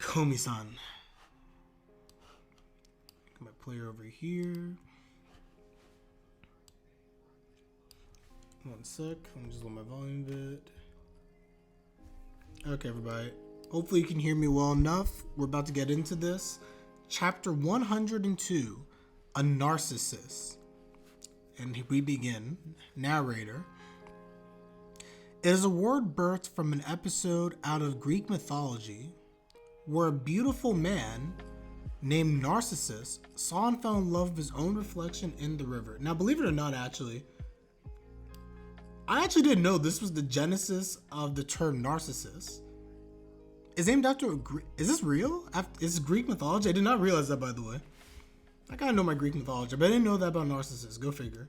Komi-san. Get my player over here. One sec. Let me just lower my volume a bit. Okay, everybody. Hopefully you can hear me well enough. We're about to get into this. Chapter 102, A Narcissist. And we begin. Narrator. It is a word birthed from an episode out of Greek mythology where a beautiful man named Narcissus saw and fell in love with his own reflection in the river. Now, believe it or not, I actually didn't know this was the genesis of the term narcissist. It's named after is this real? Is Greek mythology? I did not realize that, by the way. I gotta know my Greek mythology, but I didn't know that about narcissists. Go figure.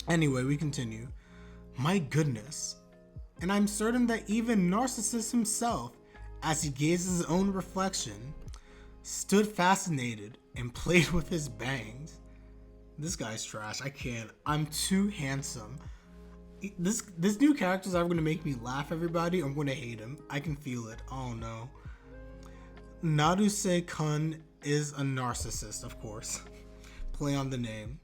Anyway, we continue. My goodness. And I'm certain that even Narcissus himself, as he gazed at his own reflection, stood fascinated and played with his bangs. This guy's trash. I can't. I'm too handsome. This new character is either going to make me laugh, everybody, or I'm going to hate him. I can feel it. Oh no. Naruse-kun is a narcissist, of course. Play on the name.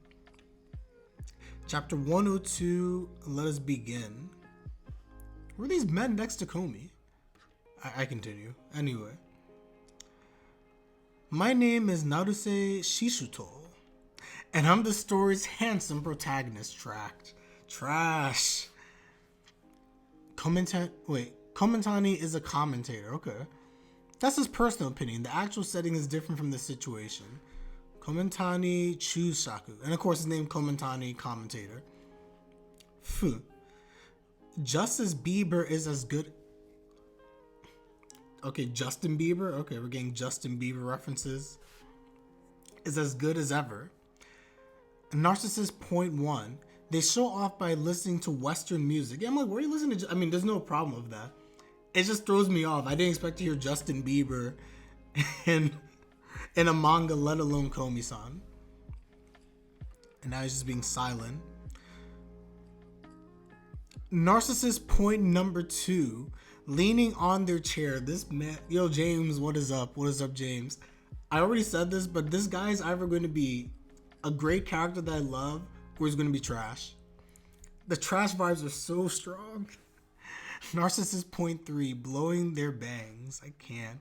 Chapter 102, let us begin. Who are these men next to Komi? I continue. Anyway. My name is Naruse Shishuto, and I'm the story's handsome protagonist. Trash. Komentani is a commentator. Okay. That's his personal opinion. The actual setting is different from the situation. Komentani Chushaku. And of course his name Komentani, commentator. Phew. Justice Bieber is as good. Okay, Justin Bieber. Okay, we're getting Justin Bieber references. Is as good as ever. Narcissist point 1. They show off by listening to Western music. Yeah, I'm like, where are you listening to? I mean, there's no problem with that. It just throws me off. I didn't expect to hear Justin Bieber in a manga, let alone Komi-san. And now he's just being silent. Narcissist point number 2. Leaning on their chair. This man, yo, James, what is up? What is up, James? I already said this, but this guy is either going to be a great character that I love, or he's going to be trash. The trash vibes are so strong. Narcissist point 3. Blowing their bangs. I can't.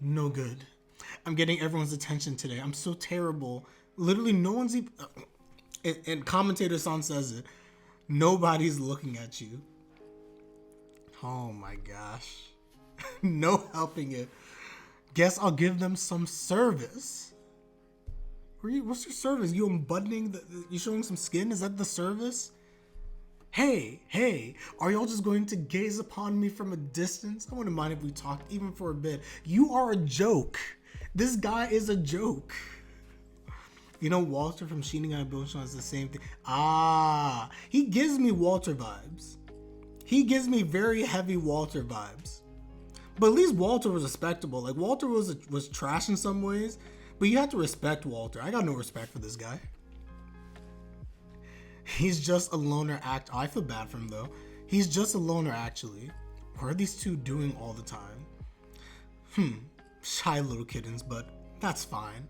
No good. I'm getting everyone's attention today. I'm so terrible. Literally, no one's even... And commentator-san says it. Nobody's looking at you. Oh my gosh. No helping it. Guess I'll give them some service. What's your service? You unbuttoning you showing some skin? Is that the service? Hey, are y'all just going to gaze upon me from a distance? I wouldn't mind if we talked even for a bit. You are a joke. This guy is a joke. You know, Walter from Shinigami Boshan is the same thing. He gives me Walter vibes. He gives me very heavy Walter vibes. But at least Walter was respectable. Like, Walter was trash in some ways, but you have to respect Walter. I got no respect for this guy. He's just a loner act. I feel bad for him, though. He's just a loner, actually. What are these two doing all the time? Shy little kittens, but that's fine.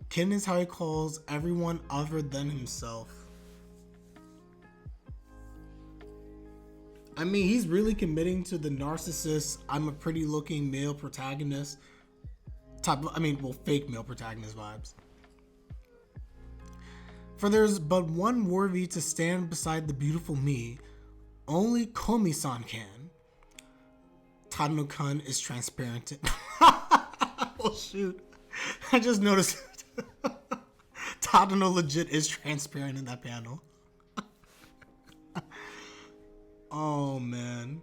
Kitten is how he calls everyone other than himself. I mean, he's really committing to the narcissist, I'm a pretty looking male protagonist type of, fake male protagonist vibes. For there's but one worthy to stand beside the beautiful me, only Komi-san can. Tadano-kun is transparent. Oh shoot. I just noticed Tadano legit is transparent in that panel. Oh man.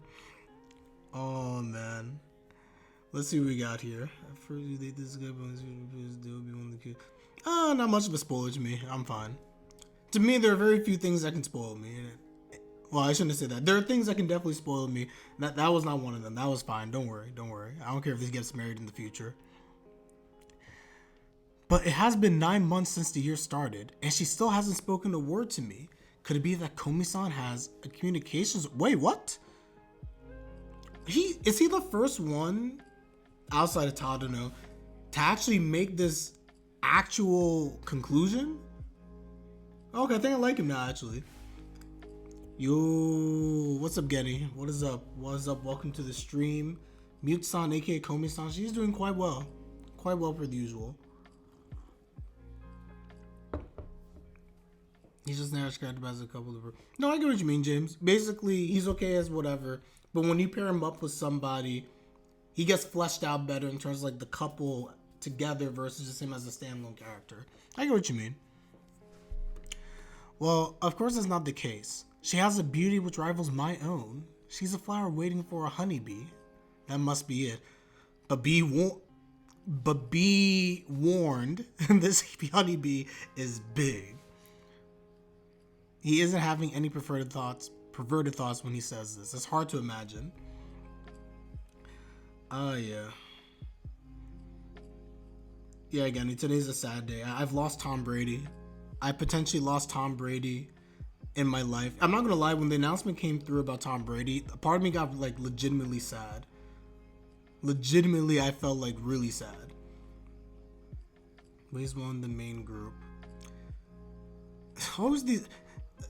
Let's see what we got here. At first you think this guy will be one of the kids. Not much of a spoiler to me. I'm fine. To me, there are very few things that can spoil me. Well, I shouldn't have said that. There are things that can definitely spoil me. That was not one of them. That was fine. Don't worry. I don't care if this gets married in the future. But it has been 9 months since the year started, and she still hasn't spoken a word to me. Could it be that Komi-san has a communications... Wait, what? Is he the first one outside of Tadano to actually make this actual conclusion? Okay, I think I like him now, actually. Yo, what's up, Genny? What is up? What is up? Welcome to the stream. Mute-san, aka Komi-san, she's doing quite well. Quite well per the usual. He's just never described as a couple of... No, I get what you mean, James. Basically, he's okay as whatever. But when you pair him up with somebody, he gets fleshed out better in terms of like the couple together versus just him as a standalone character. I get what you mean. Well, of course that's not the case. She has a beauty which rivals my own. She's a flower waiting for a honeybee. That must be it. But be warned, this honeybee is big. He isn't having any perverted thoughts when he says this. It's hard to imagine. Yeah. Yeah, again, today's a sad day. I've lost Tom Brady. I potentially lost Tom Brady in my life. I'm not gonna lie, when the announcement came through about Tom Brady, a part of me got like legitimately sad. Legitimately, I felt like really sad. But he's one the main group. Always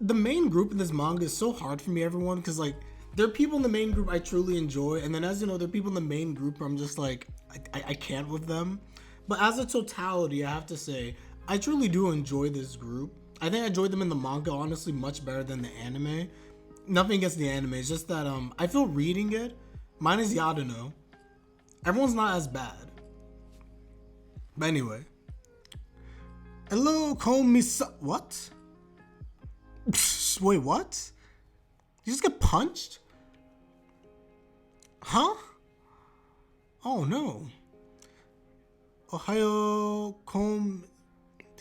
the main group in this manga is so hard for me, everyone, because like there are people in the main group I truly enjoy, and then as you know, there are people in the main group where I'm just like I can't with them. But as a totality, I have to say I truly do enjoy this group. I think I enjoyed them in the manga honestly much better than the anime. Nothing against the anime, it's just that I feel reading it, mine is Tadano. Everyone's not as bad. But anyway. Hello, Komi-san. What? Wait, what? You just get punched? Huh? Oh no. Ohio,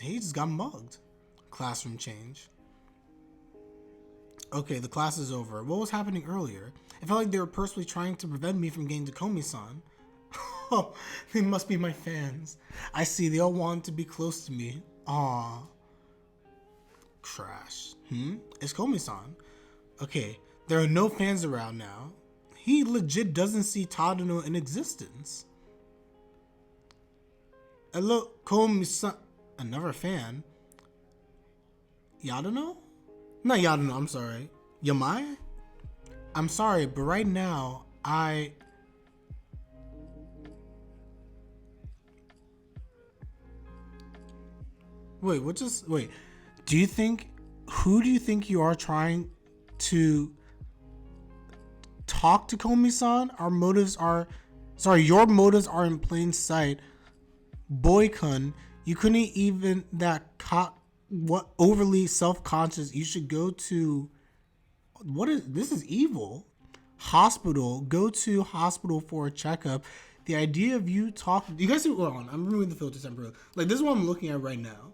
he just got mugged. Classroom change. Okay, the class is over. What was happening earlier? It felt like they were personally trying to prevent me from getting to Komi-san. Oh, they must be my fans. I see, they all want to be close to me. Aww. Crash. It's Komi-san. Okay, there are no fans around now. He legit doesn't see Tadano in existence. Hello, Komi-san. Another fan? Tadano? Not Tadano, I'm sorry. Yamai? I'm sorry, but right now, Wait, wait. Who do you think you are trying to talk to, Komi-san? Your motives are in plain sight. Boy-kun, you couldn't even overly self-conscious. You should go to, this is evil. Hospital, go to hospital for a checkup. The idea of you talking, you guys see, hold on, I'm removing the filter temporarily. Like, this is what I'm looking at right now.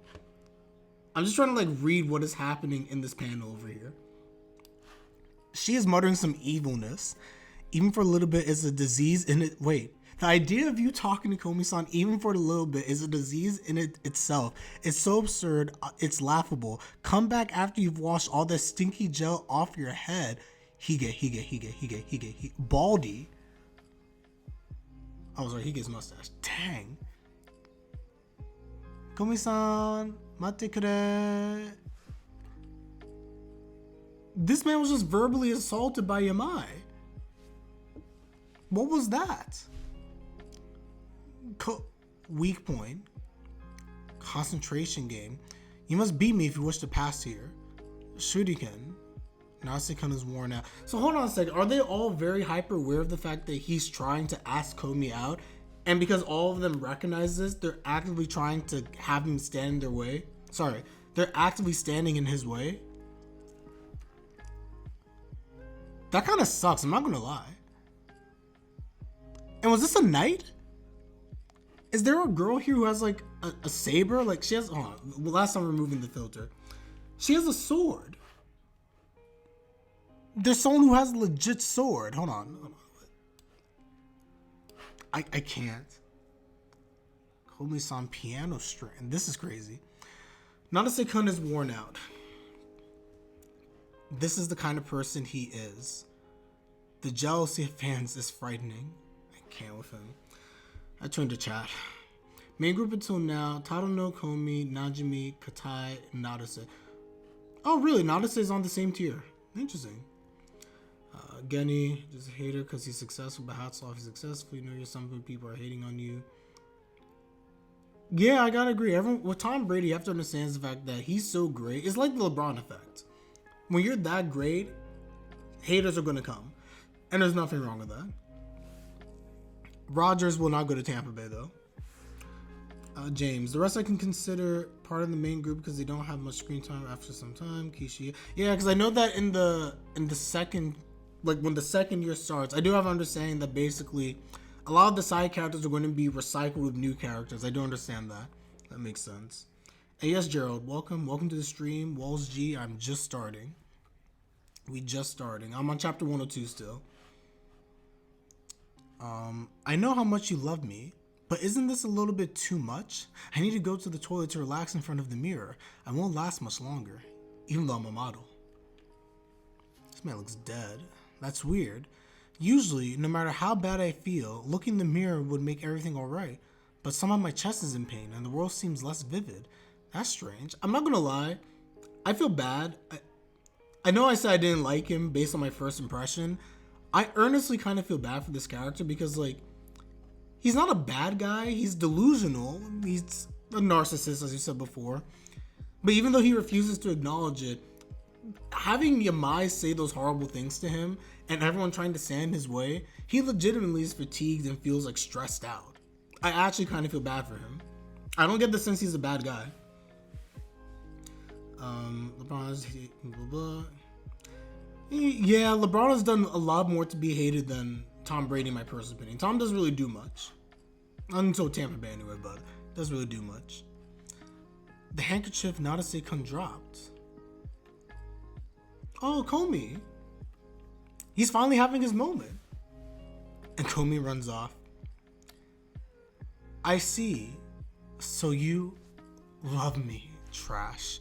I'm just trying to like read what is happening in this panel over here. She is muttering some evilness. Even for a little bit is a disease in it. Wait, the idea of you talking to Komi-san even for a little bit is a disease in it itself. It's so absurd, it's laughable. Come back after you've washed all that stinky gel off your head. Hige. Baldy. Oh, sorry, Hige's mustache. Dang. Komi-san, mate kure. This man was just verbally assaulted by Yamai. What was that? Weak point. Concentration game. You must beat me if you wish to pass here. Shuriken. Nase-kun is worn out. So hold on a second. Are they all very hyper aware of the fact that he's trying to ask Komi out? And because all of them recognize this, they're actively trying to have him stand in their way. Sorry, they're actively standing in his way. That kind of sucks, I'm not gonna lie. And was this a knight? Is there a girl here who has like a saber? Like she has, hold on, last time removing the filter. She has a sword. There's someone who has a legit sword. Hold on. I can't. Komi-san piano string. This is crazy. Nase-kun is worn out. This is the kind of person he is. The jealousy of fans is frightening. I can't with him. I turned to chat. Main group until now, Tadano, Komi, Najimi, Katai, and Nadase. Oh, really? Nadase is on the same tier. Interesting. Genny, just a hater because he's successful, but hats off, he's successful. You know, you're something people are hating on you. Yeah, I gotta agree. Everyone, with Tom Brady, you have to understand the fact that he's so great. It's like the LeBron effect. When you're that great, haters are gonna come. And there's nothing wrong with that. Rodgers will not go to Tampa Bay, though. James, the rest I can consider part of the main group because they don't have much screen time after some time. Kishi, yeah, because I know that in the second, like when the second year starts, I do have an understanding that basically a lot of the side characters are going to be recycled with new characters. I do understand that. That makes sense. And yes, Gerald, welcome to the stream. Walls G, I'm just starting. We just starting. I'm on chapter 102 still. I know how much you love me. But isn't this a little bit too much? I need to go to the toilet to relax in front of the mirror. I won't last much longer, even though I'm a model. This man looks dead. That's weird. Usually, no matter how bad I feel, looking in the mirror would make everything alright. But somehow my chest is in pain and the world seems less vivid. That's strange. I'm not gonna lie. I feel bad. I know I said I didn't like him based on my first impression. I earnestly kind of feel bad for this character because, like, he's not a bad guy. He's delusional. He's a narcissist, as you said before. But even though he refuses to acknowledge it, having Yamai say those horrible things to him and everyone trying to stand his way, he legitimately is fatigued and feels like stressed out. I actually kind of feel bad for him. I don't get the sense he's a bad guy. LeBron's blah, blah. Yeah, LeBron has done a lot more to be hated than Tom Brady, in my personal opinion. Tom doesn't really do much. Until Tampa Bay anyway, but doesn't really do much. The handkerchief Nadase-kun dropped. Oh, Komi. He's finally having his moment. And Komi runs off. I see. So you love me, trash.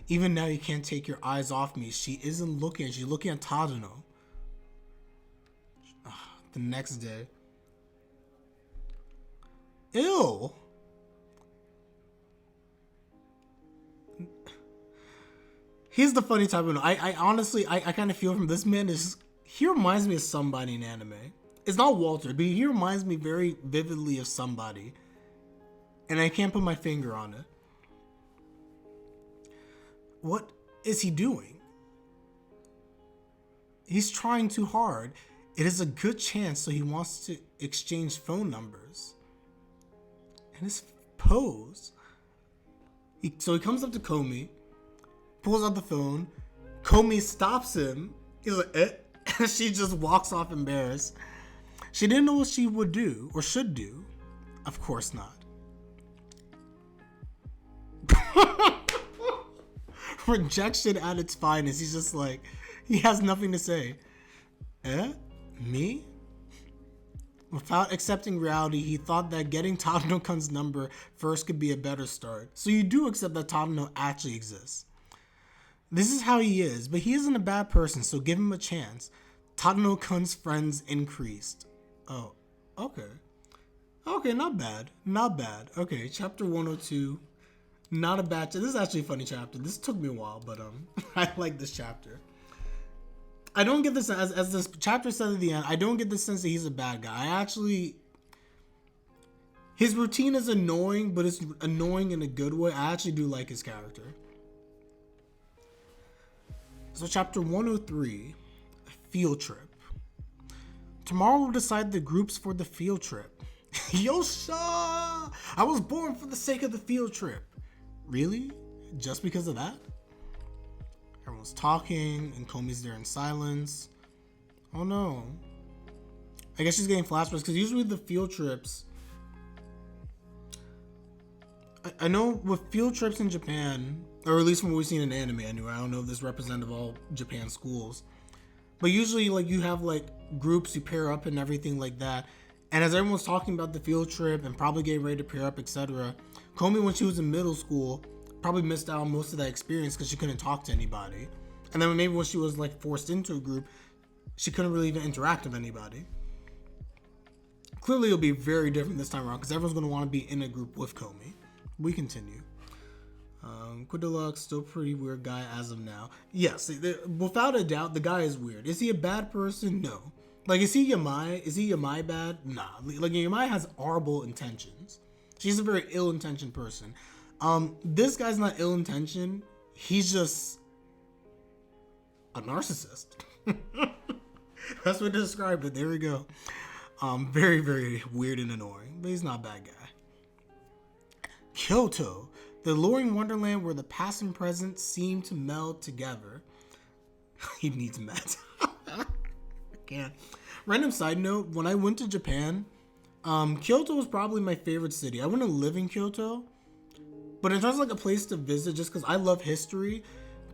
Even now you can't take your eyes off me. She isn't looking. She's looking at Tadano. The next day. Ew. He's the funny type of. I honestly, I kind of feel from this man is. He reminds me of somebody in anime. It's not Walter, but he reminds me very vividly of somebody. And I can't put my finger on it. What is he doing? He's trying too hard. It is a good chance, so he wants to exchange phone numbers. And his pose. So he comes up to Komi, pulls out the phone. Komi stops him. He's like, eh. And she just walks off embarrassed. She didn't know what she would do or should do. Of course not. Rejection at its finest. He's just like, he has nothing to say. Eh? Me? Without accepting reality, he thought that getting Tadano-kun's number first could be a better start. So you do accept that Tadano actually exists. This is how he is, but he isn't a bad person, so give him a chance. Tadano-kun's friends increased. Oh, okay. Okay, not bad. Not bad. Okay, chapter 102. Not a bad. This is actually a funny chapter. This took me a while, but I like this chapter. I don't get this as this chapter said at the end. I don't get the sense that he's a bad guy. I actually, his routine is annoying, but it's annoying in a good way. I actually do like his character. So chapter 103, field trip. Tomorrow we'll decide the groups for the field trip. Yosha! I was born for the sake of the field trip. Really? Just because of that? Everyone's talking, and Komi's there in silence. Oh no. I guess she's getting flashbacks, because usually the field trips... I know with field trips in Japan, or at least from what we've seen in anime anyway, I don't know if this is representative of all Japan schools, but usually like you have like groups, you pair up and everything like that. And as everyone's talking about the field trip and probably getting ready to pair up, etc., Komi, when she was in middle school, probably missed out on most of that experience because she couldn't talk to anybody. And then maybe when she was like forced into a group, she couldn't really even interact with anybody. Clearly, it'll be very different this time around because everyone's going to want to be in a group with Komi. We continue. Quiddeluxe, still pretty weird guy as of now. Yes, without a doubt, the guy is weird. Is he a bad person? No. Like, is he Yamai? Is he Yamai bad? Nah. Like, Yamai has horrible intentions. She's a very ill-intentioned person. This guy's not ill-intentioned. He's just a narcissist. That's what they described it. There we go. Very, very weird and annoying, but he's not a bad guy. Kyoto, the alluring wonderland where the past and present seem to meld together. He needs meds. I can't. Random side note, when I went to Japan, Kyoto was probably my favorite city. I wouldn't live in Kyoto, but in terms of like a place to visit, just because I love history,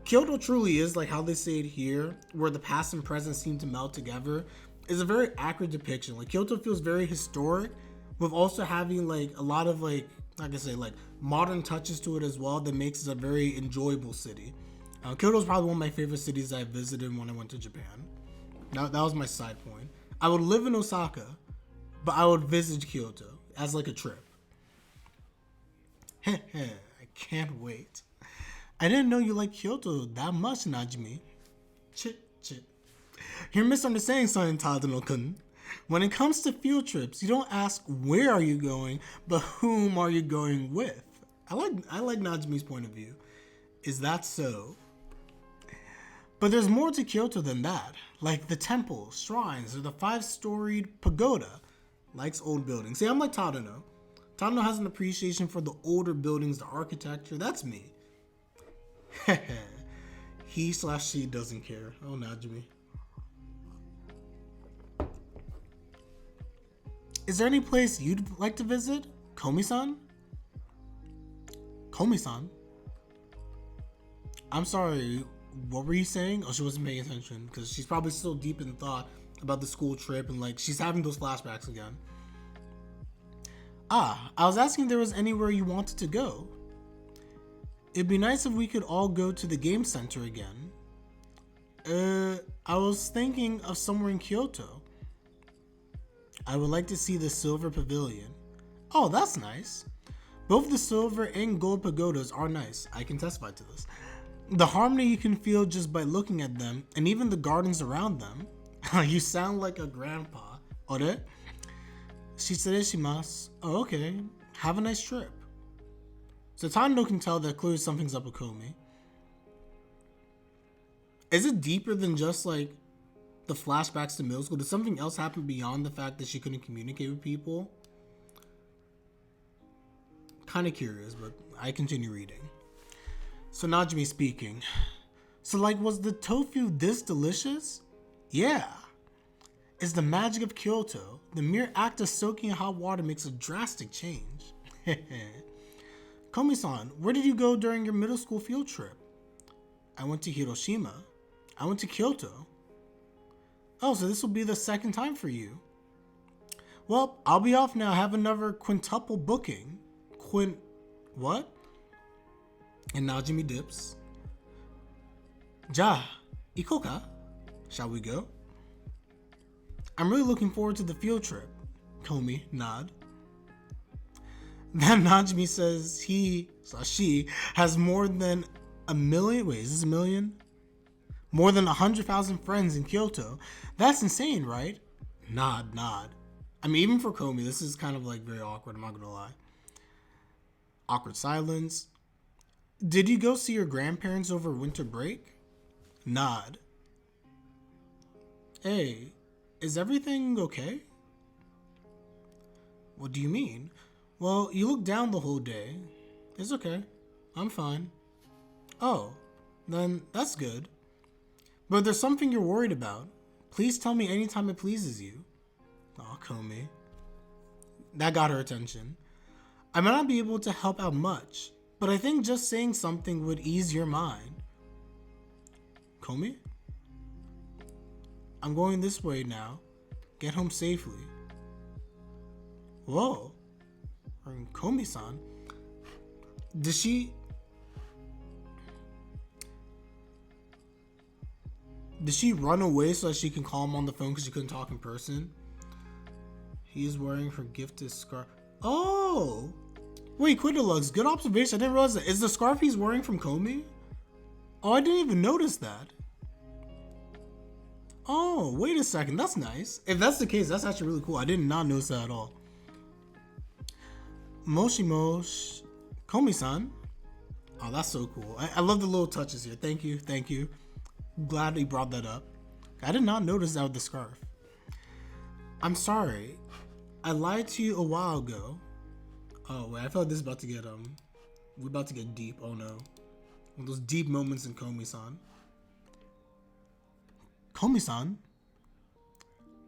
Kyoto truly is like how they say it here, where the past and present seem to meld together, is a very accurate depiction. Like, Kyoto feels very historic, with also having like a lot of like I say, like modern touches to it as well that makes it a very enjoyable city. Kyoto is probably one of my favorite cities I visited when I went to Japan. That was my side point. I would live in Osaka, but I would visit Kyoto as like a trip. I can't wait. I didn't know you like Kyoto that much, Najimi. Chit. You're misunderstanding something, Tadano-kun. When it comes to field trips, you don't ask where are you going, but whom are you going with. I like Najimi's point of view. Is that so? But there's more to Kyoto than that, like the temples, shrines, or the 5-storied pagoda. Likes old buildings. See, I'm like Tadano. Tadano has an appreciation for the older buildings, the architecture. That's me. He/she doesn't care. Oh, Najimi. Is there any place you'd like to visit? Komi-san? Komi-san? I'm sorry, what were you saying? Oh, she wasn't paying attention because she's probably still deep in thought about the school trip and like she's having those flashbacks again. I was asking if there was anywhere you wanted to go. It'd be nice if we could all go to the game center again. I was thinking of somewhere in Kyoto. I would like to see the Silver Pavilion. Oh, that's nice. Both the silver and gold pagodas are nice. I can testify to this. The harmony you can feel just by looking at them, and even the gardens around them. You sound like a grandpa. Ore? Shitsureshimasu. Oh, okay. Have a nice trip. So Tadano can tell that clearly something's up with Komi. Is it deeper than just like the flashbacks to middle school? Did something else happen beyond the fact that she couldn't communicate with people? Kind of curious, but I continue reading. So Najimi speaking. So like, was the tofu this delicious? Yeah. It's the magic of Kyoto. The mere act of soaking in hot water makes a drastic change. Komi-san, where did you go during your middle school field trip? I went to Hiroshima. I went to Kyoto. Oh, so this will be the second time for you. Well, I'll be off now. Have another quintuple booking. What? And Najimi dips. Ja, ikoka? Shall we go? I'm really looking forward to the field trip. Komi nod. Then Najimi says she has more than a million. Wait, is this a million? More than 100,000 friends in Kyoto. That's insane, right? Nod. I mean, even for Komi, this is kind of like very awkward. I'm not gonna lie. Awkward silence. Did you go see your grandparents over winter break? Nod. Hey, is everything okay? What do you mean? Well, you look down the whole day. It's okay. I'm fine. Oh, then that's good. But there's something you're worried about. Please tell me anytime it pleases you. Oh, Komi. That got her attention. I might not be able to help out much, but I think just saying something would ease your mind. Komi? I'm going this way now. Get home safely. Whoa. Komi-san. Did she... Did she run away so that she can call him on the phone because she couldn't talk in person? He's wearing her gifted scarf. Oh! Wait, Quiddlelugs, good observation. I didn't realize that. Is the scarf he's wearing from Komi? Oh, I didn't even notice that. Oh, wait a second. That's nice. If that's the case, that's actually really cool. I did not notice that at all. Moshi Mosh. Komi-san. Oh, that's so cool. I love the little touches here. Thank you. Thank you. Glad he brought that up. I did not notice that with the scarf. I'm sorry. I lied to you a while ago. Oh, wait. I feel like this is about to get, we're about to get deep. Oh, no. One of those deep moments in Komi-san. Komi-san?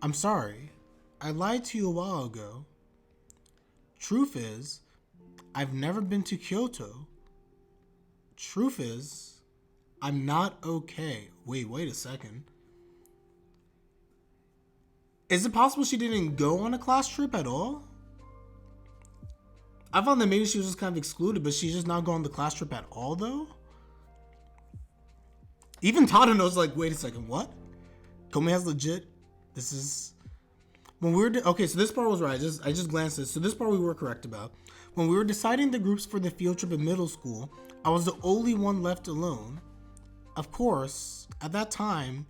I'm sorry. I lied to you a while ago. Truth is, I've never been to Kyoto. Truth is, I'm not okay. Wait a second. Is it possible she didn't go on a class trip at all? I thought that maybe she was just kind of excluded, but she's just not going on the class trip at all, though? Even Tadano's like, wait a second, what? Komi has legit. This is when we were okay. So this part was right. I just glanced at it. So this part we were correct about. When we were deciding the groups for the field trip in middle school, I was the only one left alone. Of course, at that time,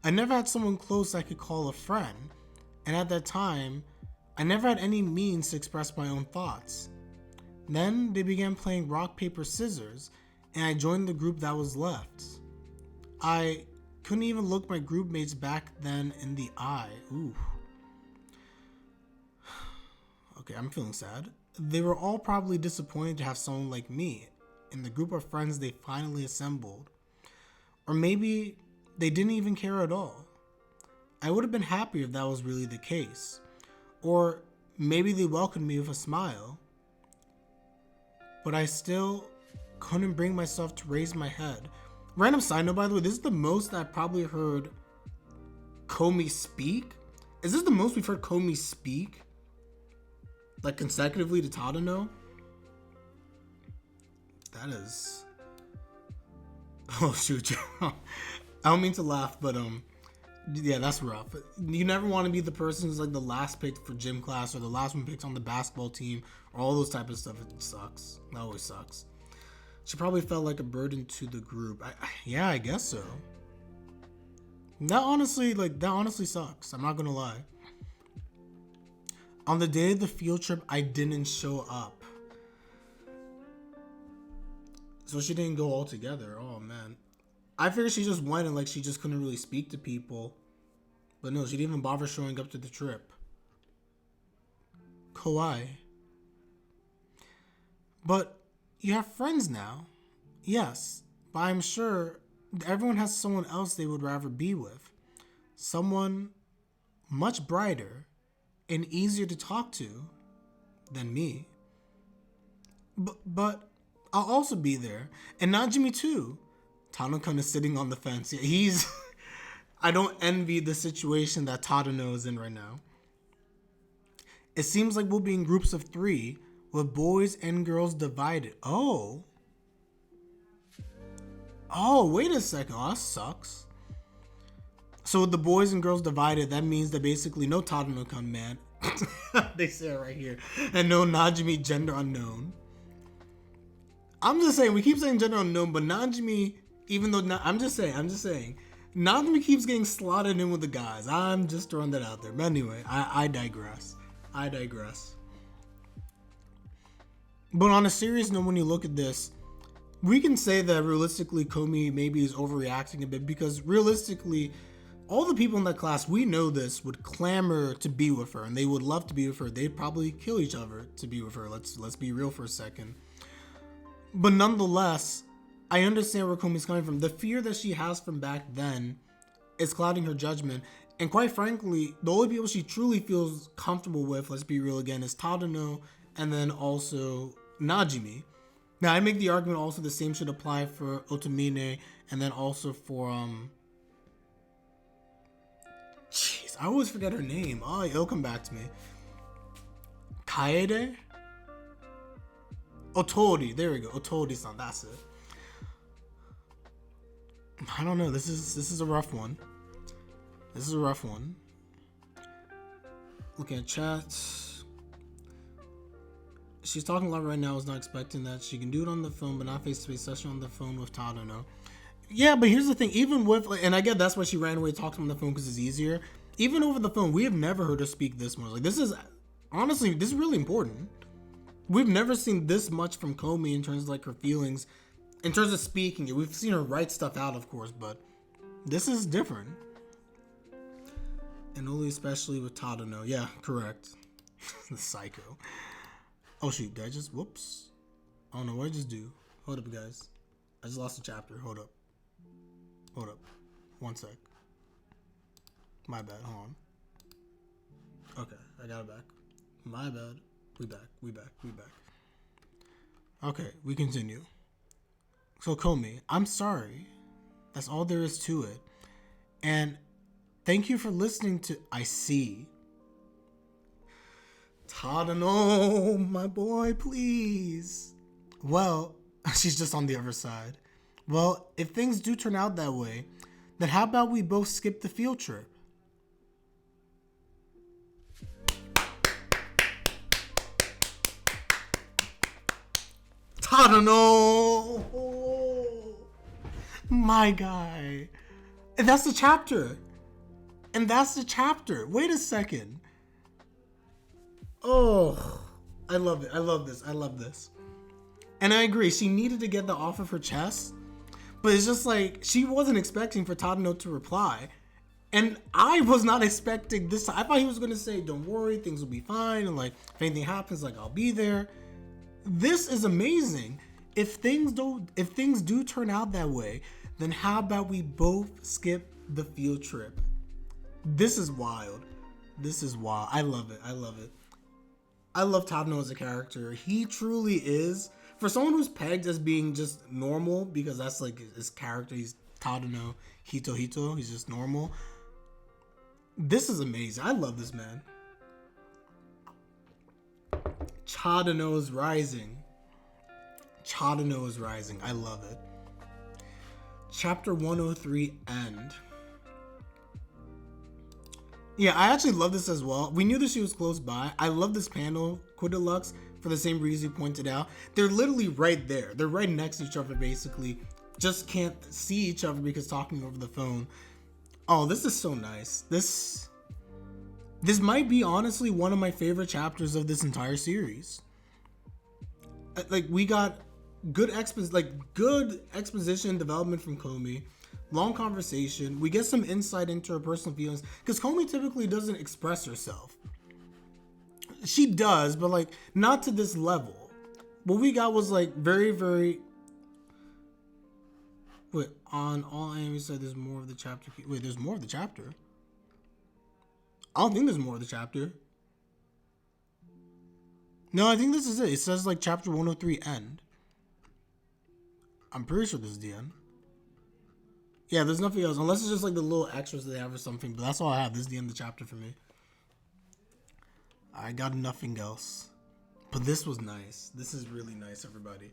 I never had someone close I could call a friend, and at that time, I never had any means to express my own thoughts. Then they began playing rock paper scissors, and I joined the group that was left. I couldn't even look my group mates back then in the eye. Ooh. Okay, I'm feeling sad. They were all probably disappointed to have someone like me in the group of friends they finally assembled. Or maybe they didn't even care at all. I would have been happier if that was really the case. Or maybe they welcomed me with a smile. But I still couldn't bring myself to raise my head. Random side note, by the way, this is the most I've probably heard Komi speak. Is this the most we've heard Komi speak? Like consecutively to Tadano? That is... Oh shoot. I don't mean to laugh, but yeah, that's rough. You never want to be the person who's like the last picked for gym class or the last one picked on the basketball team or all those type of stuff. It sucks. That always sucks. She probably felt like a burden to the group. Yeah, I guess so. That honestly sucks. I'm not gonna lie. On the day of the field trip, I didn't show up. So she didn't go all together. Oh man. I figured she just went and like she just couldn't really speak to people. But no, she didn't even bother showing up to the trip. Kawaii. But you have friends now. Yes, but I'm sure everyone has someone else they would rather be with. Someone much brighter and easier to talk to than me. But I'll also be there. And Najimi too. Tadano kind of sitting on the fence. Yeah, he's... I don't envy the situation that Tadano is in right now. It seems like we'll be in groups of 3 with boys and girls divided. Oh, wait a second. Oh, that sucks. So with the boys and girls divided, that means that basically no Tadano come, man. They say it right here. And no Najimi gender unknown. I'm just saying, we keep saying gender unknown, but Najimi, even though, I'm just saying, Najimi keeps getting slotted in with the guys. I'm just throwing that out there. But anyway, I digress. But on a serious note, when you look at this, we can say that realistically Komi maybe is overreacting a bit because realistically, all the people in that class, we know this, would clamor to be with her and they would love to be with her. They'd probably kill each other to be with her. Let's be real for a second. But nonetheless, I understand where Komi's coming from. The fear that she has from back then is clouding her judgment. And quite frankly, the only people she truly feels comfortable with, let's be real again, is Tadano and then also Najimi. Now, I make the argument also the same should apply for Otomine and then also for, jeez, I always forget her name. Oh, it'll come back to me. Kaede? Otori, there we go. Otori-san, that's it. I don't know. This is a rough one. This is a rough one. Looking at chats. She's talking a lot right now. I was not expecting that. She can do it on the phone, but not face-to-face session on the phone with Tadano. Yeah, but here's the thing. Even with, and I get that's why she ran away talking on the phone because it's easier. Even over the phone, we have never heard her speak this much. Like, this is, honestly, this is really important. We've never seen this much from Komi in terms of, like, her feelings. In terms of speaking, we've seen her write stuff out, of course, but this is different. And only especially with Tadano. Yeah, correct. The psycho. Oh shoot, did I just, whoops. Oh no, what did I just do? Hold up, guys. I just lost a chapter. Hold up. Hold up. 1 sec. My bad, hold on. Okay, I got it back. My bad. We back. Okay, we continue. So Komi, I'm sorry. That's all there is to it. And thank you for listening to I See. Tadano, my boy, please. Well, she's just on the other side. Well, if things do turn out that way, then how about we both skip the field trip? Tadano! My guy. And that's the chapter. Wait a second. Oh, I love it. I love this. And I agree. She needed to get that off of her chest. But it's just like, she wasn't expecting for Tadano to reply. And I was not expecting this. I thought he was going to say, don't worry, things will be fine. And like, if anything happens, like, I'll be there. This is amazing. If things do turn out that way, then how about we both skip the field trip? This is wild. I love it. I love Tadano as a character. He truly is, for someone who's pegged as being just normal, because that's like his character. He's Tadano Hito. He's just normal. This is amazing. I love this man. Tadano is rising. I love it. Chapter 103 end. Yeah, I actually love this as well. We knew that she was close by. I love this panel, Quidelux, for the same reason you pointed out. They're literally right there. They're right next to each other, basically. Just can't see each other because talking over the phone. Oh, this is so nice. This might be honestly one of my favorite chapters of this entire series. Like, we got good exposition development from Komi. Long conversation. We get some insight into her personal feelings, because Komi typically doesn't express herself. She does, but like not to this level. What we got was like very, very. Wait, on all anime said there's more of the chapter. Wait, there's more of the chapter. I don't think there's more of the chapter. No, I think this is it. It says like chapter 103 end. I'm pretty sure this is the end. Yeah, there's nothing else. Unless it's just like the little extras that they have or something. But that's all I have. This is the end of the chapter for me. I got nothing else. But this was nice. This is really nice, everybody.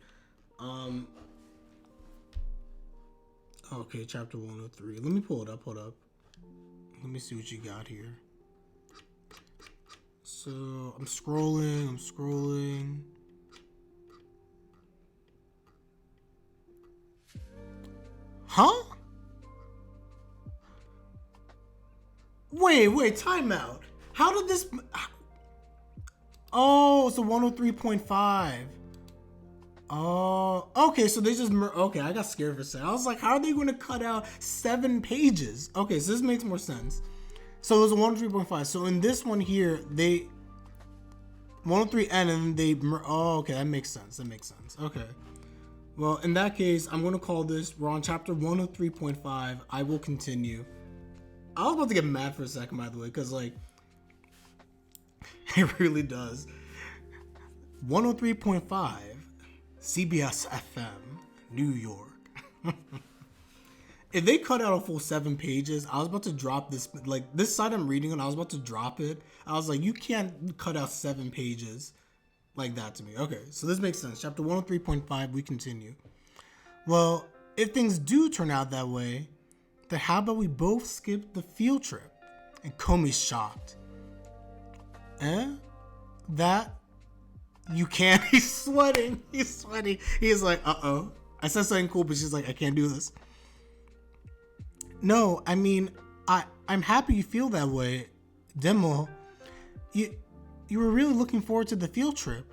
Okay, chapter 103. Let me pull it up. Hold up. Let me see what you got here. So, I'm scrolling. Huh? Wait, time out. How did this... Oh, it's a 103.5. Oh, okay, so they just... Okay, I got scared for a second. I was like, how are they going to cut out 7 pages? Okay, so this makes more sense. So it was a 103.5. So in this one here, they... 103 N and they... Oh, okay, that makes sense. Okay. Well, in that case, I'm going to call this... We're on chapter 103.5. I will continue. I was about to get mad for a second, by the way, because, like, it really does. 103.5, CBS FM, New York. If they cut out a full 7 pages, I was about to drop this, like, this side I'm reading on, I was about to drop it. I was like, you can't cut out 7 pages like that to me. Okay, so this makes sense. Chapter 103.5, we continue. Well, If things do turn out that way, then how about we both skip the field trip? And Komi's shocked. That you can't. He's sweating. He's like, uh-oh. I said something cool, but she's like, I can't do this. No, I mean, I'm happy you feel that way. Demo, you were really looking forward to the field trip.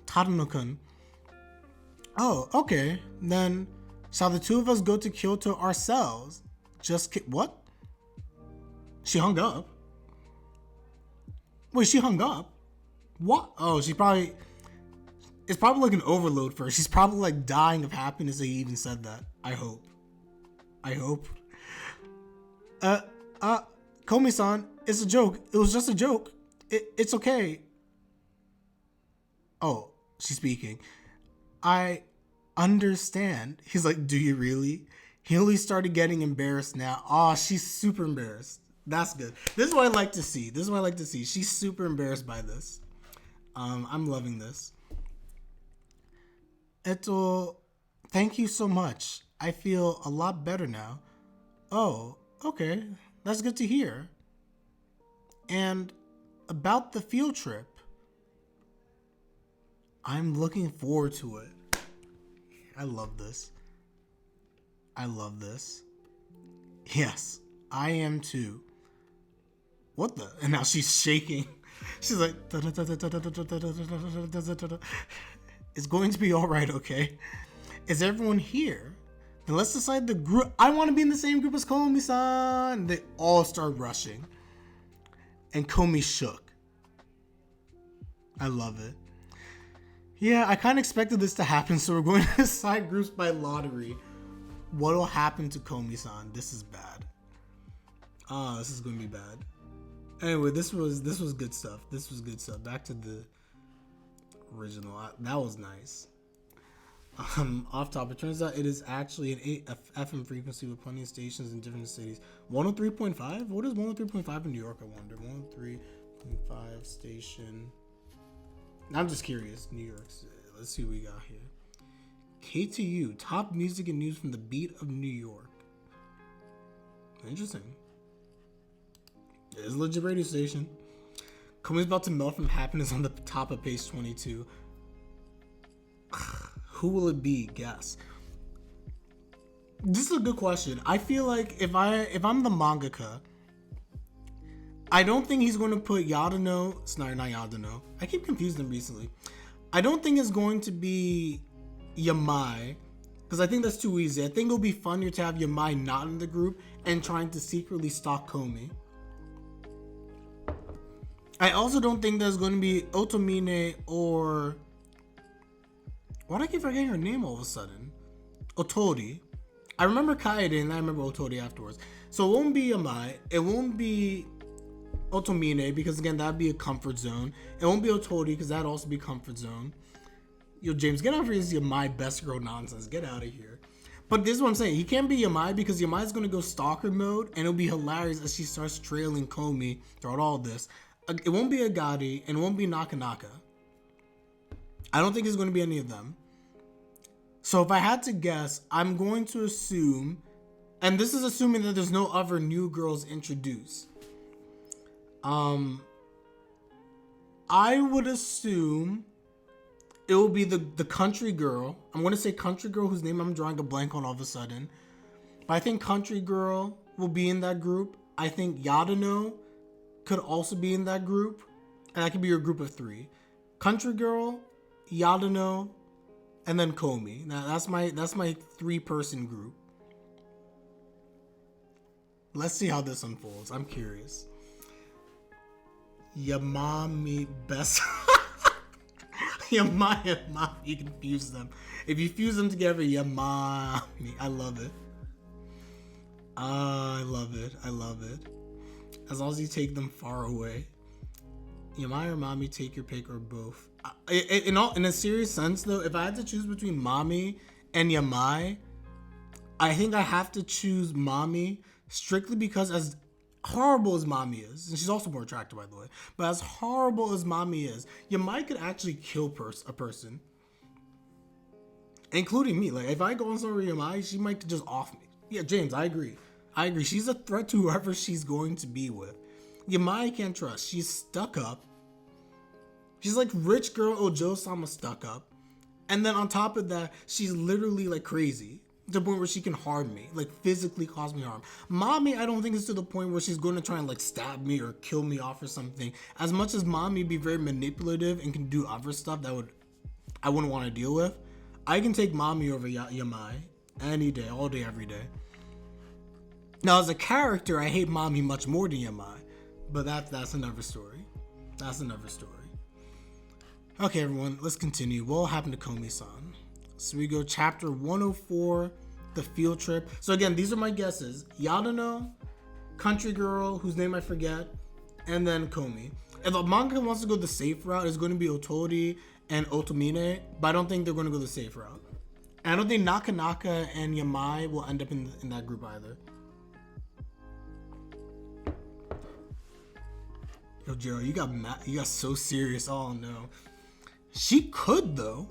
Tadano-kun. Oh, okay. Then shall the two of us go to Kyoto ourselves? What? She hung up. Wait, she hung up? What? Oh, it's probably like an overload for her. She's probably like dying of happiness that he even said that. I hope. Komi-san, it's a joke. It was just a joke. It's okay. Oh, she's speaking. I understand. He's like, do you really? He only started getting embarrassed now. Oh, she's super embarrassed. That's good. This is what I like to see. She's super embarrassed by this. I'm loving this. Thank you so much. I feel a lot better now. Oh, okay. That's good to hear. And about the field trip, I'm looking forward to it. I love this. Yes, I am too. What the? And now she's shaking. She's like, it's going to be all right, okay? Is everyone here? Then let's decide the group. I want to be in the same group as Komi-san. They all start rushing. And Komi shook. I love it. Yeah, I kind of expected this to happen, so we're going to decide groups by lottery. What will happen to Komi-san? This is bad. This is going to be bad. Anyway, this was good stuff. Back to the original. That was nice. Off topic. Turns out it is actually an FM frequency with plenty of stations in different cities. 103.5? What is 103.5 in New York, I wonder? 103.5 station. I'm just curious. New York. Let's see what we got here. KTU, top music and news from the beat of New York. Interesting. It's a legit radio station. Komi's about to melt from happiness on the top of page 22. Who will it be? Guess. This is a good question. I feel like if I'm the mangaka, I don't think he's going to put Yadano. It's not Yadano. I keep confusing them recently. I don't think it's going to be Yamai, because I think that's too easy. I think it'll be funnier to have Yamai not in the group and trying to secretly stalk Komi. I also don't think there's going to be Otomine or... Why do I keep forgetting her name all of a sudden? Otori. I remember Kaede and I remember Otori afterwards. So it won't be Yamai. It won't be Otomine, because again, that'd be a comfort zone. It won't be Otori, because that'd also be comfort zone. Yo, James, get out of here. This is Yamai best girl nonsense. Get out of here. But this is what I'm saying. He can't be Yamai, because Yamai's going to go stalker mode, and it'll be hilarious as she starts trailing Komi throughout all this. It won't be Agadi, and it won't be Nakanaka. I don't think it's going to be any of them. So if I had to guess, I'm going to assume, and this is assuming that there's no other new girls introduced. I would assume it will be the country girl. I'm going to say country girl, whose name I'm drawing a blank on all of a sudden. But I think country girl will be in that group. I think Yadano could also be in that group. And that could be your group of three. Country girl, Yadano, and then Komi. Now that's my 3-person group. Let's see how this unfolds. I'm curious. Yamami best. Yamami, you can fuse them. If you fuse them together, Yamami. I love it. I love it. As long as you take them far away. Yamai or Mami, take your pick, or both. In a serious sense though, if I had to choose between Mami and Yamai, I think I have to choose Mami, strictly because as horrible as Mami is, and she's also more attractive by the way, but as horrible as Mami is, Yamai could actually kill a person. including me. Like if I go on somewhere with Yamai, she might just off me. Yeah, James, I agree. I agree. She's a threat to whoever she's going to be with. Yamai can't trust. She's stuck up. She's like rich girl Ojo-sama stuck up. And then on top of that, she's literally like crazy. To the point where she can harm me. Like physically cause me harm. Mommy, I don't think it's to the point where she's going to try and like stab me or kill me off or something. As much as mommy be very manipulative and can do other stuff that I wouldn't want to deal with. I can take mommy over Yamai any day, all day, every day. Now, as a character, I hate mommy much more than Yamai, but that's another story. That's another story. Okay, everyone, let's continue. What happened to Komi-san? So we go chapter 104, the field trip. So again, these are my guesses. Yadano, country girl, whose name I forget, and then Komi. If a manga wants to go the safe route, it's going to be Otori and Otomine, but I don't think they're going to go the safe route. And I don't think Naka and Yamai will end up in that group either. Yo, Joe, you got so serious. Oh no. She could though.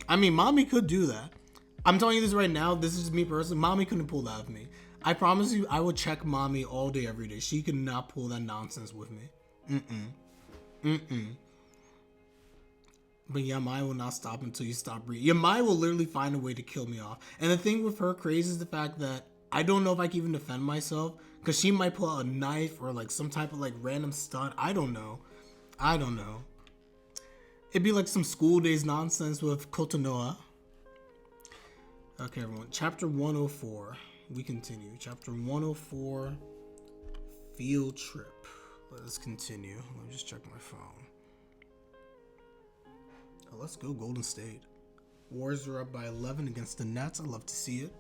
I mean, mommy could do that. I'm telling you this right now. This is just me personally. Mommy couldn't pull that with me. I promise you, I would check mommy all day, every day. She could not pull that nonsense with me. But Yamai will not stop until you stop breathing. Yamai will literally find a way to kill me off. And the thing with her craze is the fact that I don't know if I can even defend myself. Because she might pull out a knife or like some type of like random stunt. I don't know. It'd be like some school days nonsense with Kotonoa. Okay, everyone. Chapter 104. We continue. Chapter 104. Field trip. Let's continue. Let me just check my phone. Oh, let's go Golden State. Warriors are up by 11 against the Nets. I'd love to see it.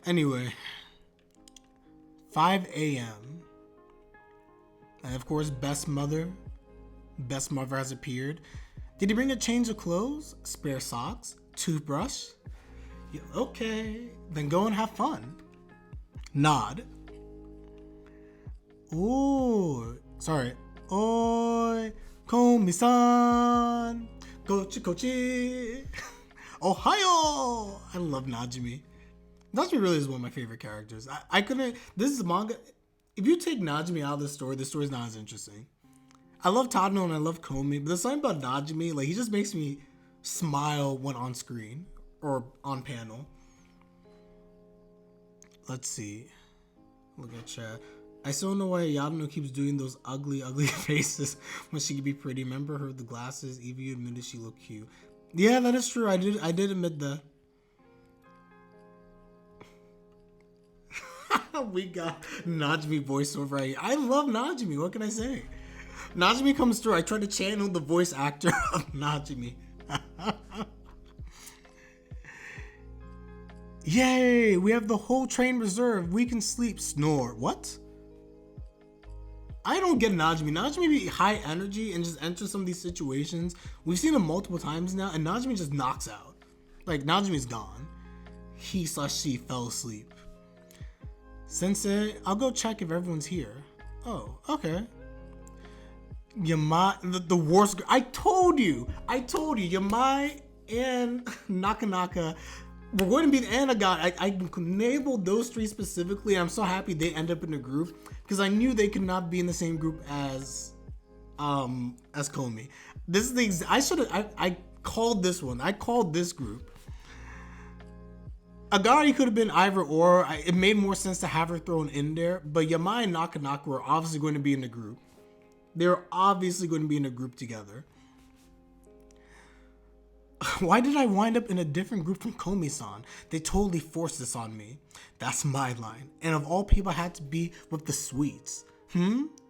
Anyway. 5 a.m. And of course, Best Mother has appeared. Did he bring a change of clothes? Spare socks? Toothbrush? Yeah, okay, then go and have fun. Nod. Ooh, sorry. Oi, Komi-san. Kochi. Ohio. I love Najimi. Najimi really is one of my favorite characters. I couldn't. This is a manga. If you take Najimi out of the story's not as interesting. I love Tadano and I love Komi, but there's something about Najimi, like he just makes me smile when on screen or on panel. Let's see. Look at chat. I still don't know why Yadano keeps doing those ugly faces when she could be pretty. Remember her with the glasses? Evie, you admitted she looked cute. Yeah, that is true. I did admit that. We got Najimi voiceover right here. I love Najimi. What can I say? Najimi comes through. I try to channel the voice actor of Najimi. Yay! We have the whole train reserved. We can sleep. Snore. What? I don't get Najimi. Najimi be high energy and just enter some of these situations. We've seen him multiple times now, and Najimi just knocks out. Like, Najimi's gone. He/she fell asleep. Sensei, I'll go check if everyone's here. Oh, okay. Yamai, the worst. I told you, Yamai and Naka. We're going to be the end. I enabled those three specifically. I'm so happy they end up in a group because I knew they could not be in the same group as Komi. This is I called this one. I called this group. Agari could have been either or. It made more sense to have her thrown in there, but Yamai and Naka were obviously going to be in the group. They're obviously going to be in a group together. Why did I wind up in a different group from Komi-san? They totally forced this on me. That's my line. And of all people, I had to be with the sweets.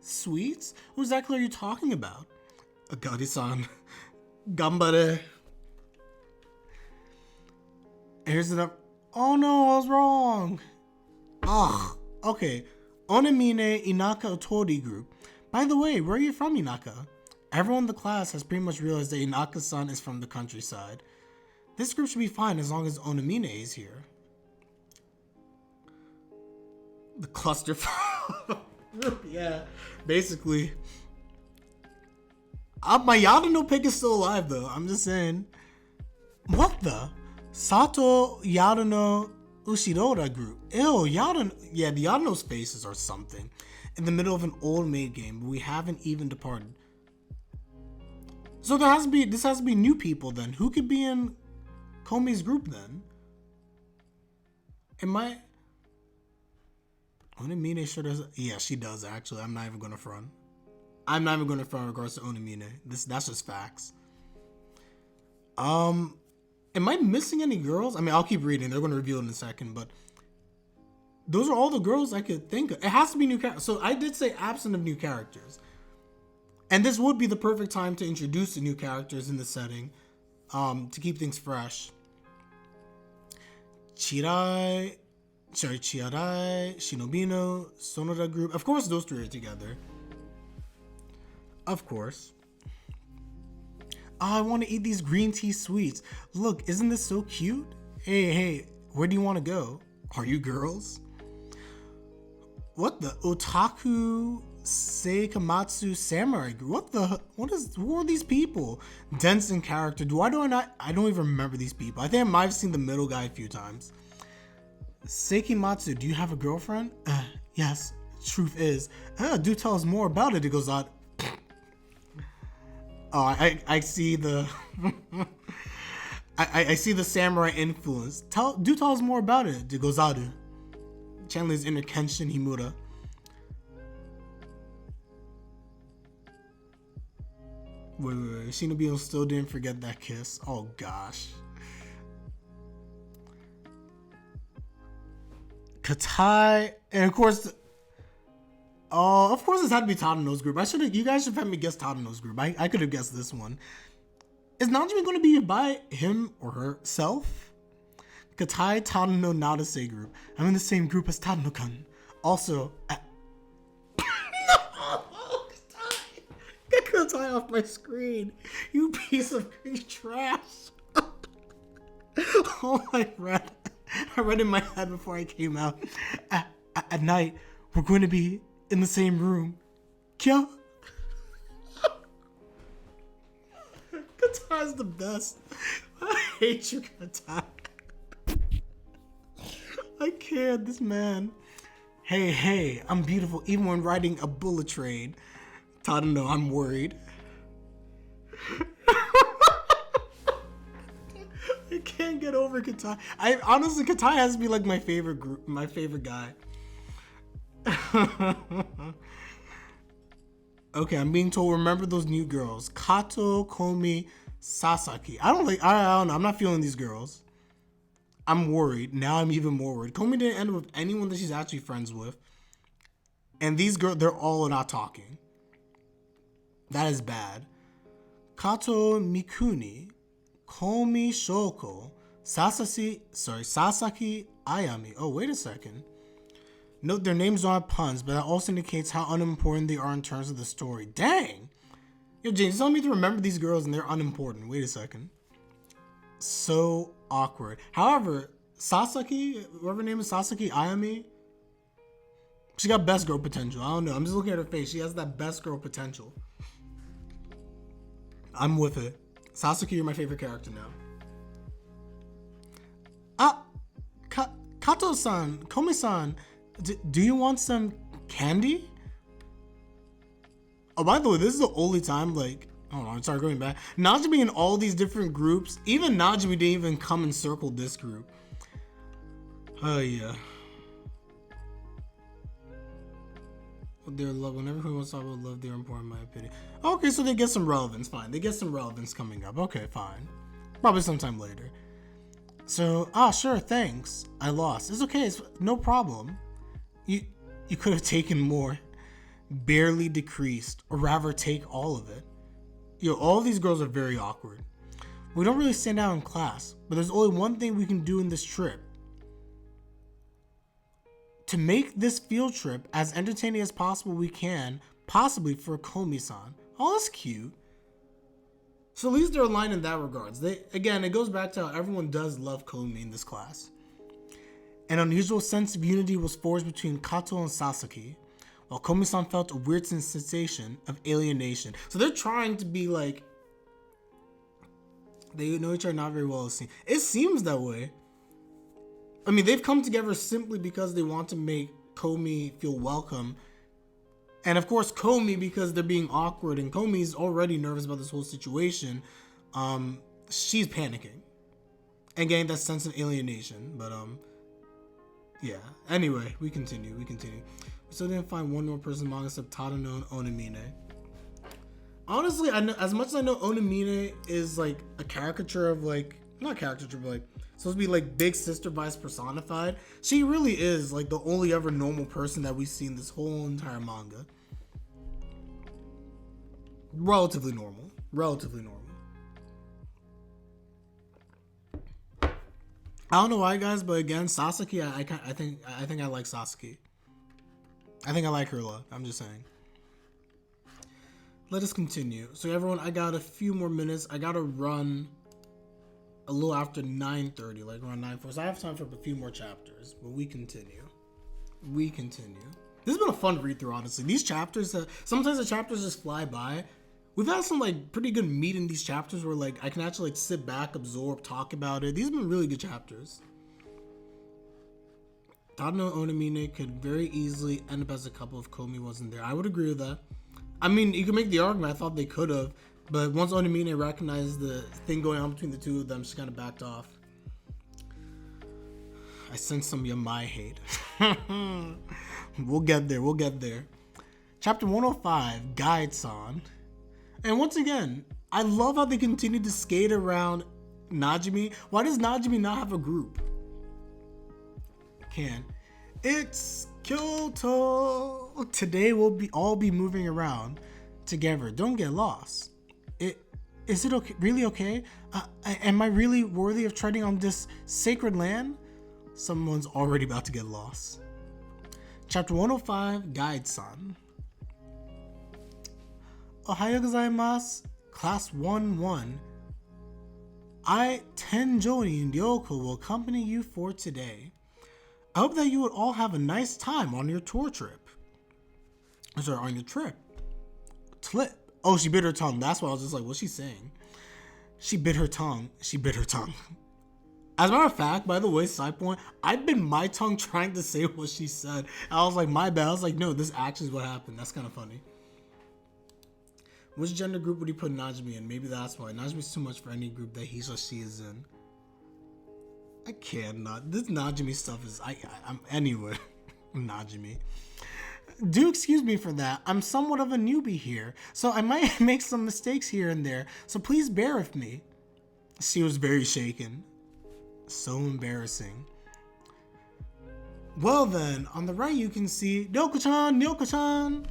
Sweets? Who exactly are you talking about? Agari-san. Gambare. Here's it up. Oh no, I was wrong. Okay. Onemine Inaka Otori group. By the way, where are you from, Inaka? Everyone in the class has pretty much realized that Inaka-san is from the countryside. This group should be fine as long as Onemine is here. The cluster group, yeah, basically. My Yadano pick is still alive though, I'm just saying. What the? Sato Yadano Ushidora group. Ew, Yadano. Yeah, the Yadano's faces are something. In the middle of an old maid game, but we haven't even departed. So this has to be new people then. Who could be in Komi's group then? Am I? Onimine sure does. Yeah, she does actually. I'm not even gonna front. I'm not even gonna front in regards to Onimine. That's just facts. Am I missing any girls? I mean, I'll keep reading. They're gonna reveal it in a second, but those are all the girls I could think of. It has to be new characters. So I did say absent of new characters. And this would be the perfect time to introduce the new characters in the setting, to keep things fresh. Chiarai, Shinobino, Sonoda group. Of course, those three are together. Of course. Oh, I want to eat these green tea sweets. Look, isn't this so cute? Hey, where do you want to go? Are you girls? What the Otaku Seikamatsu Samurai group? Who are these people? Dense in character. I don't even remember these people. I think I might have seen the middle guy a few times. Seikimatsu, do you have a girlfriend? Yes. Truth is. Do tell us more about it. It goes on. Oh, I see the I see the samurai influence. Do tell us more about it. De Gozaru. Chandler's inner Kenshin Himura. Wait. Shinobi still didn't forget that kiss. Oh gosh. Katai, and of course this had to be Tadano's group. You guys should have had me guess Tadano's group. I could have guessed this one. Is Najimi going to be by him or herself? Katai Tadano Nadase group. I'm in the same group as Tadano-kun. Also, get Katai off my screen. You piece of trash. Oh, I read in my head before I came out. At night, we're going to be in the same room. Kya? Katai's the best. I hate you, Katai. I can't, this man. Hey, I'm beautiful even when riding a bullet train. Tadano, I'm worried. I can't get over Katai. Honestly, Katai has to be like my favorite guy. Okay, I'm being told, remember those new girls. Kato, Komi, Sasaki. I don't know. I'm not feeling these girls. I'm worried. Now I'm even more worried. Komi didn't end up with anyone that she's actually friends with. And these girls, they're all not talking. That is bad. Kato Mikuni, Komi Shoko, Sasaki Ayami. Oh, wait a second. Note their names don't have puns, but that also indicates how unimportant they are in terms of the story. Dang! Yo, James, tell me to remember these girls and they're unimportant. Wait a second. So awkward. However, Sasaki, whoever her name is, Sasaki Ayami, she got best girl potential. I don't know. I'm just looking at her face. She has that best girl potential. I'm with it. Sasaki, you're my favorite character now. Kato-san, Komi-san, do you want some candy? Oh, by the way, this is the only time, I'm sorry, going back. Najimi in all these different groups, even Najimi didn't even come and circle this group. Oh, yeah. Their love, whenever who wants to talk about love, they're important in my opinion. Okay, so they get some relevance, fine. They get some relevance coming up. Okay, fine. Probably sometime later. So, sure, thanks. I lost. It's okay, it's no problem. You could have taken more. Barely decreased, or rather take all of it. Yo, all these girls are very awkward. We don't really stand out in class, but there's only one thing we can do in this trip. To make this field trip as entertaining as possible we can, possibly for Komi-san. Oh, that's cute. So at least they're aligned in that regards. Again, it goes back to how everyone does love Komi in this class. An unusual sense of unity was forged between Kato and Sasaki, while Komi-san felt a weird sensation of alienation. So they're trying to be like, They know each other not very well, it seems that way. I mean, they've come together simply because they want to make Komi feel welcome. And of course, Komi, because they're being awkward, and Komi's already nervous about this whole situation. She's panicking and getting that sense of alienation. But yeah. Anyway, we continue. We still didn't find one more person in manga except Tadano and Onamine. Honestly, I know, as much as I know, Onamine is like a caricature of like, not caricature, but like supposed to be like big sister vibes personified. She really is like the only ever normal person that we've seen this whole entire manga. Relatively normal. I don't know why, guys, but again, Sasaki, I think I like Sasaki. I think I like her a lot. I'm just saying. Let us continue. So everyone, I got a few more minutes. I gotta run a little after 9:30, like around 9:40. So I have time for a few more chapters, but we continue. This has been a fun read through, honestly. These chapters, sometimes the chapters just fly by. We've had some like pretty good meat in these chapters where like I can actually like sit back, absorb, talk about it. These have been really good chapters. Tadano Onamine could very easily end up as a couple if Komi wasn't there. I would agree with that. I mean, you can make the argument. I thought they could have, but once Onamine recognized the thing going on between the two of them, she kind of backed off. I sense some Yamai hate. We'll get there. Chapter 105, Guide-san. And once again, I love how they continue to skate around Najimi. Why does Najimi not have a group? It's Kyoto. Today we'll all be moving around together. Don't get lost. Is it okay? Really okay? Am I really worthy of treading on this sacred land? Someone's already about to get lost. Chapter 105, Guide-san. Ohayo gozaimasu, Class 1-1. I, Tenjori and Ryoko, will accompany you for today. I hope that you would all have a nice time on your tour trip. Sorry, on your trip. Oh, she bit her tongue. That's why I was just like, what's she saying? She bit her tongue. As a matter of fact, by the way, side point, I bit my tongue trying to say what she said. I was like, my bad. I was like, no, this actually is what happened. That's kind of funny. Which gender group would he put Najimi in? Maybe that's why. Najimi's too much for any group that he or she is in. I cannot. This Najimi stuff is... I'm anyway. Najimi. Do excuse me for that. I'm somewhat of a newbie here, so I might make some mistakes here and there, so please bear with me. She was very shaken. So embarrassing. Well then, on the right you can see Ryoko-chan.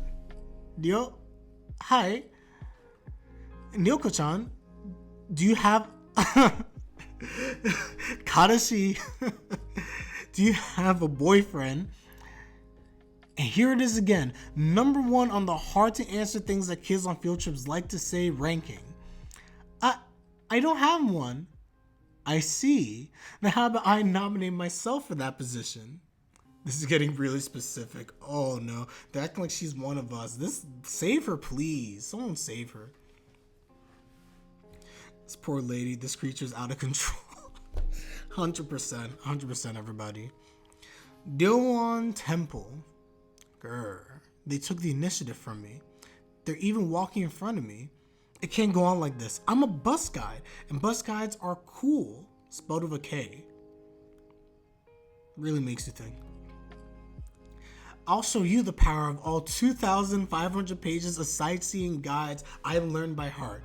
Hi. Ryoko-chan, do you have... Kadashi, do you have a boyfriend? And here it is again. Number 1 on the hard to answer things that kids on field trips like to say ranking. I don't have one. I see. Now how about I nominate myself for that position? This is getting really specific. Oh no, they're acting like she's one of us. Save her, please. Someone save her. This poor lady, this creature's out of control. 100%, everybody. Gyoan Temple. Grr. They took the initiative from me. They're even walking in front of me. It can't go on like this. I'm a bus guide, and bus guides are cool. Spelled with a K. Really makes you think. I'll show you the power of all 2,500 pages of sightseeing guides I learned by heart.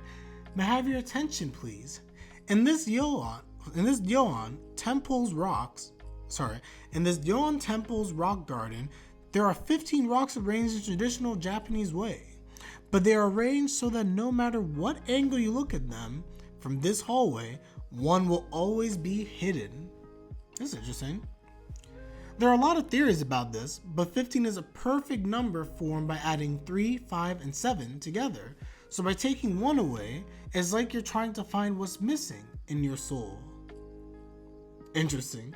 May I have your attention, please? In this Gyoan Temple's rock garden, there are 15 rocks arranged in traditional Japanese way, but they are arranged so that no matter what angle you look at them from this hallway, one will always be hidden. That's interesting. There are a lot of theories about this, but 15 is a perfect number formed by adding 3, 5, and 7 together. So by taking one away, it's like you're trying to find what's missing in your soul. Interesting.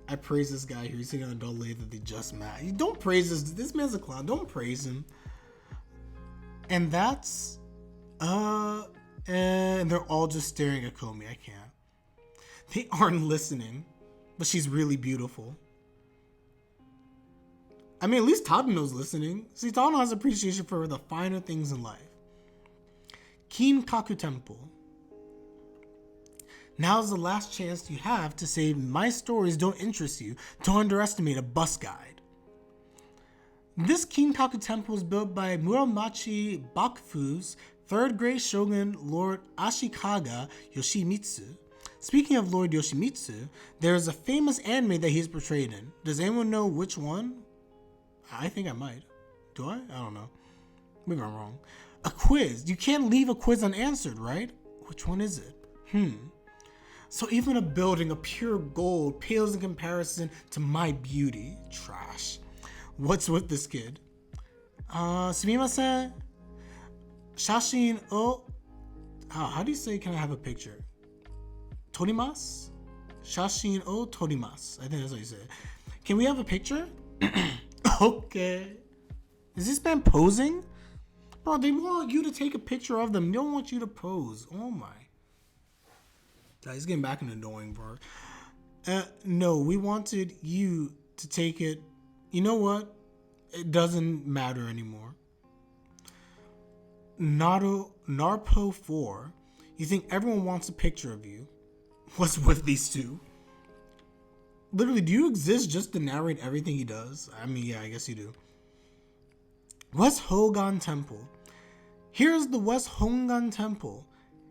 I praise this guy here. He's sitting on a dull lady that they just met. You don't praise this man's a clown. Don't praise him. And that's And they're all just staring at Komi. I can't. They aren't listening, but she's really beautiful. I mean, at least Tadano's listening. See, Tadano has appreciation for the finer things in life. Kinkaku Temple. Now's the last chance you have to say my stories don't interest you to underestimate a bus guide. This Kinkaku Temple was built by Muromachi Bakufu's third great shogun, Lord Ashikaga Yoshimitsu. Speaking of Lord Yoshimitsu, there is a famous anime that he's portrayed in. Does anyone know which one? I think I might. Do I? I don't know. Maybe I'm wrong. A quiz. You can't leave a quiz unanswered, right? Which one is it? So even a building of pure gold pales in comparison to my beauty. Trash. What's with this kid? Sumimasen. Shashin o... How do you say can I have a picture? Torimasu? Shashin o torimasu. I think that's what you say. Can we have a picture? Okay. Is this man posing? Bro, they want you to take a picture of them. They don't want you to pose. Oh my. God, he's getting back in the annoying part. No, we wanted you to take it. You know what? It doesn't matter anymore. Narpo 4. You think everyone wants a picture of you? What's with these two? Literally, do you exist just to narrate everything he does? I mean, yeah, I guess you do. West Hogan Temple. Here's the West Hogan Temple,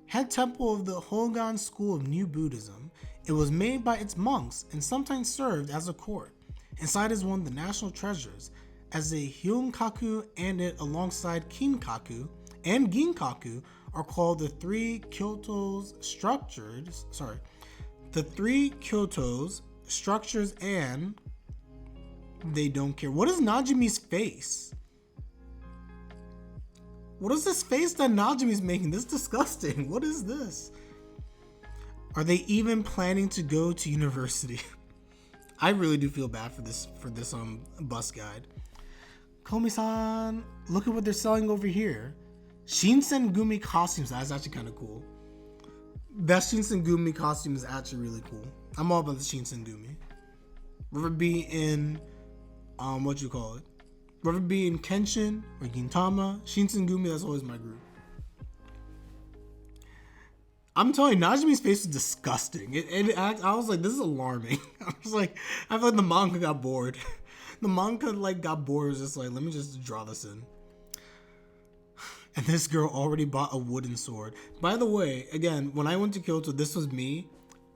head temple of the Hogan school of New Buddhism. It was made by its monks and sometimes served as a court. Inside is one of the national treasures, as the Hyunkaku and it alongside Kinkaku and Ginkaku are called the three Kyoto's structures. The three Kyoto's structures, and they don't care. What is Najimi's face? What is this face that Najimi's making? This is disgusting. What is this? Are they even planning to go to university? I really do feel bad for this bus guide. Komi-san, look at what they're selling over here. Shinsengumi costumes. That's actually kind of cool. That Shinsengumi costume is actually really cool. I'm all about the Shinsengumi. Whether it be in, what you call it? Whether it be in Kenshin or Gintama, Shinsengumi, that's always my group. I'm telling you, Najimi's face is disgusting. I was like, this is alarming. I was like, I feel like the manga got bored. The manga got bored. It was just like, let me just draw this in. And this girl already bought a wooden sword. By the way, again, when I went to Kyoto, this was me.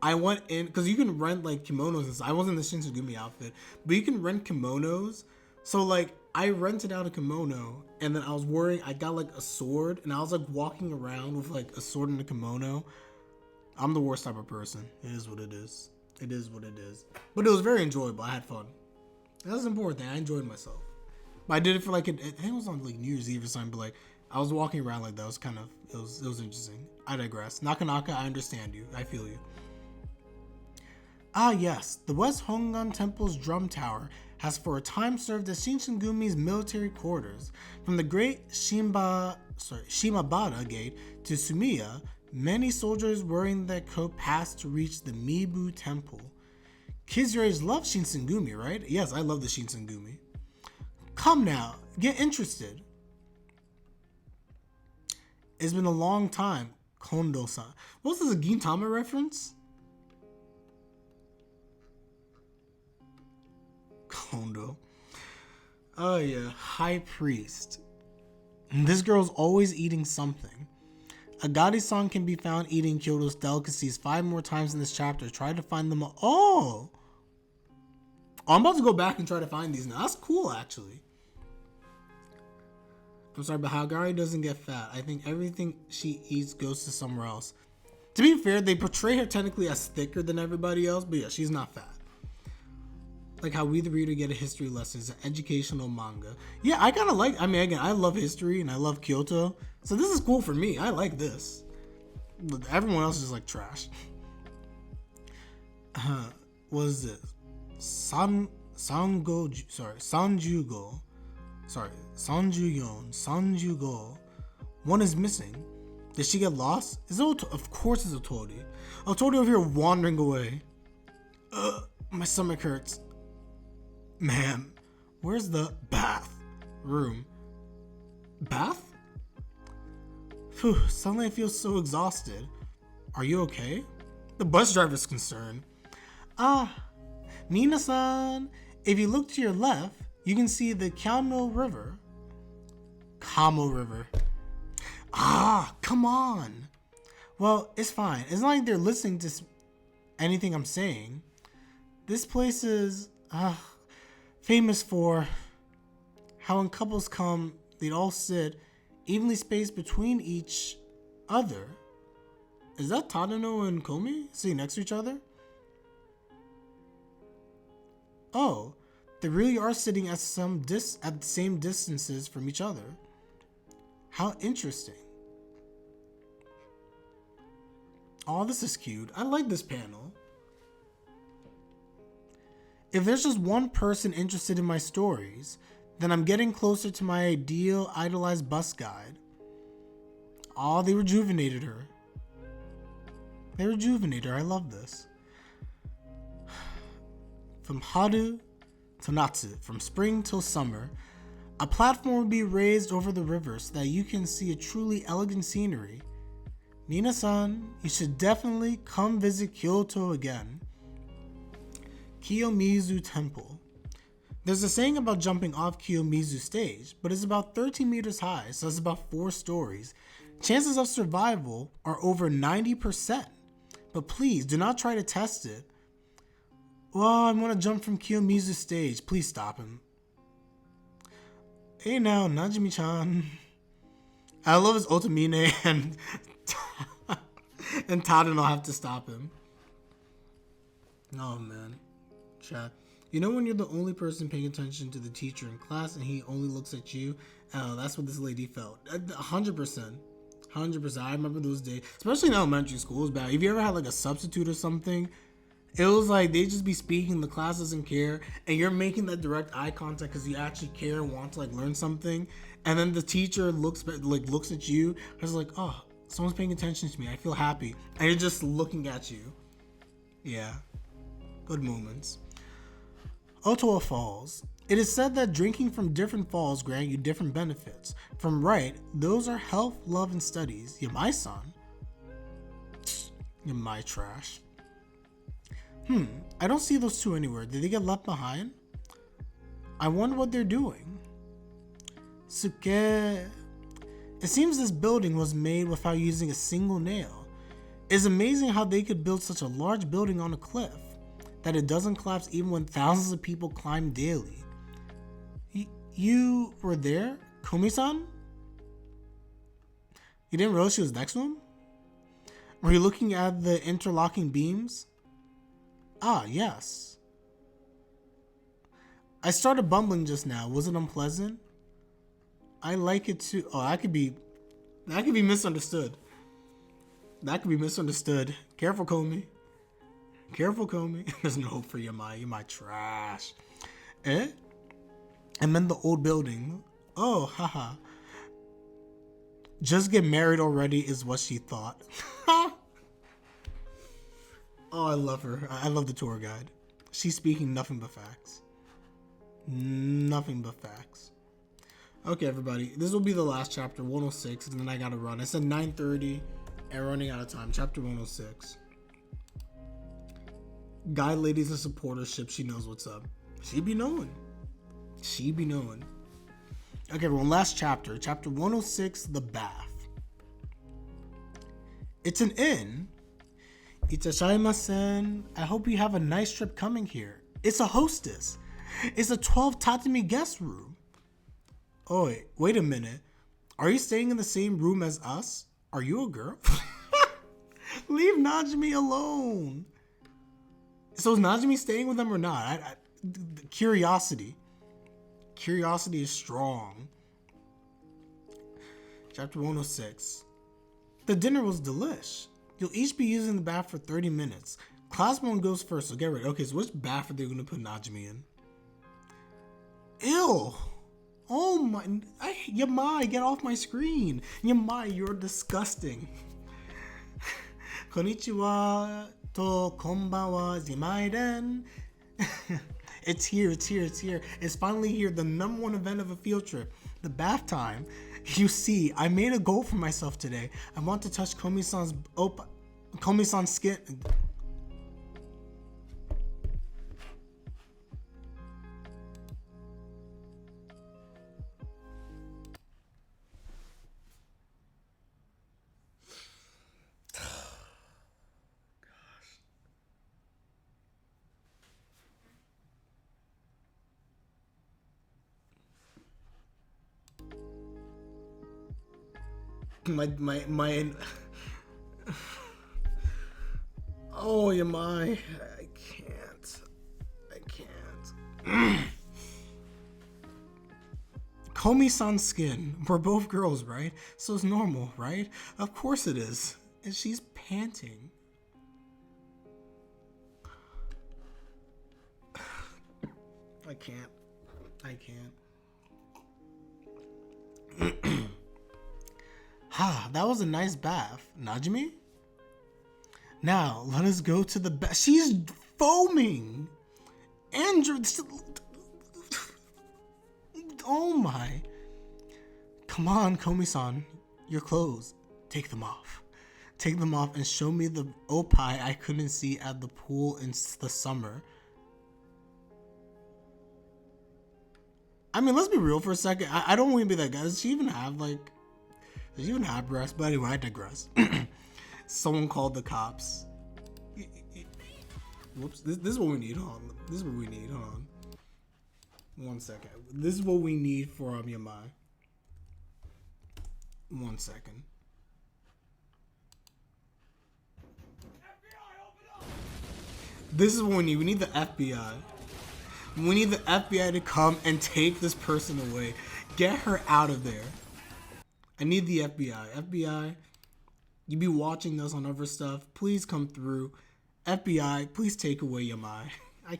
I went in, because you can rent kimonos and stuff. I wasn't in the Shinsengumi outfit, but you can rent kimonos. So I rented out a kimono, and then I got a sword, and I was walking around with a sword and a kimono. I'm the worst type of person. It is what it is. It is what it is. But it was very enjoyable. I had fun. That's the important thing. I enjoyed myself. But I did it for I think it was on New Year's Eve or something, but I was walking around like that. It was kind of, it was interesting. I digress. Naka, I understand you. I feel you. Ah yes, the West Hongan Temple's drum tower has for a time served as Shinsengumi's military quarters. From the great Shimabara Gate to Sumiya, many soldiers wearing that coat passed to reach the Mibu Temple. Kids your age love Shinsengumi, right? Yes, I love the Shinsengumi. Come now, get interested. It's been a long time, Kondo-san. What's this, a Gintama reference? Kondo. Oh yeah, High Priest. This girl's always eating something. Agari-san can be found eating Kyoto's delicacies 5 more times in this chapter. Try to find them all. Oh! I'm about to go back and try to find these now. That's cool, actually. I'm sorry, but Agari doesn't get fat. I think everything she eats goes to somewhere else. To be fair, they portray her technically as thicker than everybody else, but yeah, she's not fat. Like how we the reader get a history lesson. It's an educational manga. Yeah, I kind of like, again, I love history and I love Kyoto. So this is cool for me. I like this. But everyone else is like trash. What is this? Sanjuyon. One is missing. Did she get lost? Of course it's Otori. Otori over here wandering away. My stomach hurts. Ma'am, where's the room? Bath? Phew, suddenly I feel so exhausted. Are you okay? The bus driver's concerned. Mina-san, if you look to your left, you can see the Kamo River. Kamo River. Come on. Well, it's fine. It's not like they're listening to anything I'm saying. This place is famous for how when couples come, they'd all sit evenly spaced between each other. Is that Tadano and Komi sitting next to each other? Oh, they really are sitting at the same distances from each other. How interesting. Oh, this is cute. I like this panel. If there's just one person interested in my stories, then I'm getting closer to my ideal idolized bus guide. Oh, they rejuvenated her. I love this. From Haru to Natsu, from spring till summer, a platform will be raised over the river so that you can see a truly elegant scenery. Mina-san, you should definitely come visit Kyoto again. Kiyomizu Temple. There's a saying about jumping off Kiyomizu stage, but it's about 13 meters high, so it's about 4 stories. Chances of survival are over 90%, but please do not try to test it. Well, I want to jump from Kiyomizu stage. Please stop him. Hey now, Najimi-chan. I love his Otomine and Tadano have to stop him. Oh man. Chat. You know when you're the only person paying attention to the teacher in class and he only looks at you? Oh, that's what this lady felt. 100%. 100%. I remember those days. Especially in elementary school. It was bad. If you ever had like a substitute or something, it was like they just be speaking, the class doesn't care, and you're making that direct eye contact because you actually care and want to like learn something, and then the teacher looks at you, it's like, oh, someone's paying attention to me, I feel happy, and you're just looking at you. Yeah, good moments. Ottawa Falls. It is said that drinking from different falls grant you different benefits. From right, those are health, love, and studies. Yamai-san. Yamai trash. I don't see those two anywhere. Did they get left behind? I wonder what they're doing. Suke. It seems this building was made without using a single nail. It's amazing how they could build such a large building on a cliff that it doesn't collapse even when thousands of people climb daily. You were there? Komi-san? You didn't realize she was next to him? Were you looking at the interlocking beams? Ah, yes. I started bumbling just now. Was it unpleasant? I like it too. Oh, that could be misunderstood. That could be misunderstood. Careful, Komi. Careful, Komi. There's no hope for Yamai. Yamai trash. Eh? I meant the old building. Oh, haha. Just get married already is what she thought. Oh, I love her. I love the tour guide. She's speaking nothing but facts. Nothing but facts. Okay, everybody. This will be the last chapter, 106, and then I gotta run. I said 9:30 and running out of time. Chapter 106. Guide ladies and supportership. She knows what's up. She be knowing. Okay, everyone. Last chapter. Chapter 106, The Bath. It's an inn. Itashaimasen. I hope you have a nice trip coming here. It's a hostess. It's a 12 tatami guest room. Oh, wait a minute. Are you staying in the same room as us? Are you a girl? Leave Najimi alone. So is Najimi staying with them or not? Curiosity. Curiosity is strong. Chapter 106. The dinner was delish. You'll each be using the bath for 30 minutes. Class 1 goes first, so get ready. Okay, so which bath are they going to put Najimi in? Ew! Oh my, Yamai, get off my screen. Yamai, you're disgusting. Konnichiwa to konbanwa Zimaiden. It's here, it's here, it's here. It's finally here, the #1 event of a field trip, the bath time. You see, I made a goal for myself today. I want to touch Komi-san's skin. My oh, Yamai, I can't. Komi-san's skin. We're both girls, right? So it's normal, right? Of course it is. And she's panting. I can't. That was a nice bath. Najimi? Now, let us go to the bath. She's foaming! Andrew... Oh my. Come on, Komi-san. Your clothes. Take them off. Take them off and show me the opai I couldn't see at the pool in the summer. I mean, let's be real for a second. I don't want to be that guy. Does she even have breasts? But anyway, I digress. Someone called the cops. Whoops. This is what we need. Hold on. This is what we need. Hold on. 1 second. This is what we need for Yamai. 1 second. This is what we need. We need the FBI. We need the FBI to come and take this person away. Get her out of there. I need the FBI. FBI, you be watching us on other stuff. Please come through. FBI, please take away Yamai. I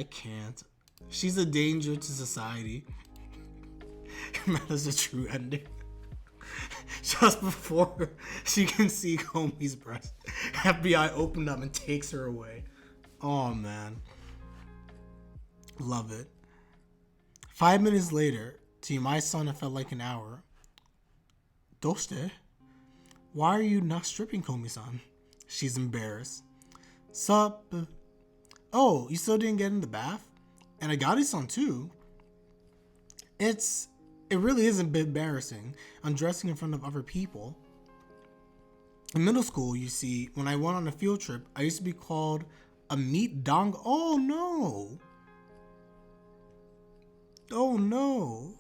can't. She's a danger to society. That is a true ending. Just before she can see Komi's breast, FBI opened up and takes her away. Oh man. Love it. 5 minutes later, to my son, it felt like an hour. Doshite? Why are you not stripping, Komi-san? She's embarrassed. Sup? Oh, you still didn't get in the bath? And Agari-san too? It really is a bit embarrassing, undressing in front of other people. In middle school, you see, when I went on a field trip, I used to be called a meat dong. Oh no! Oh no!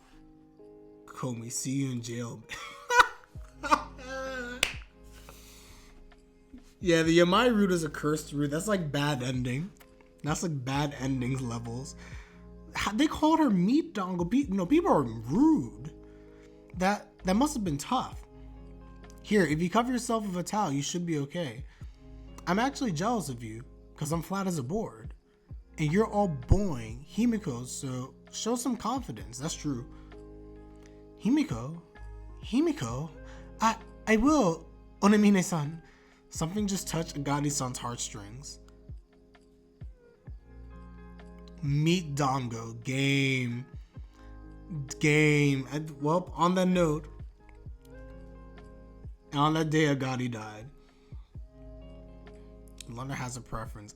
Komi, see you in jail. Yeah, the Yamai route is a cursed route. That's like bad ending. That's like bad endings levels. They called her meat dongle. No, people are rude. That must have been tough. Here, if you cover yourself with a towel, you should be okay. I'm actually jealous of you, because I'm flat as a board. And you're all boing Himiko, so show some confidence. That's true. Himiko? I will, Onemine-san. Something just touched Agadi-san's heartstrings. Meet Dongo. Game. Well, on that note, on that day Agadi died. Luna has a preference.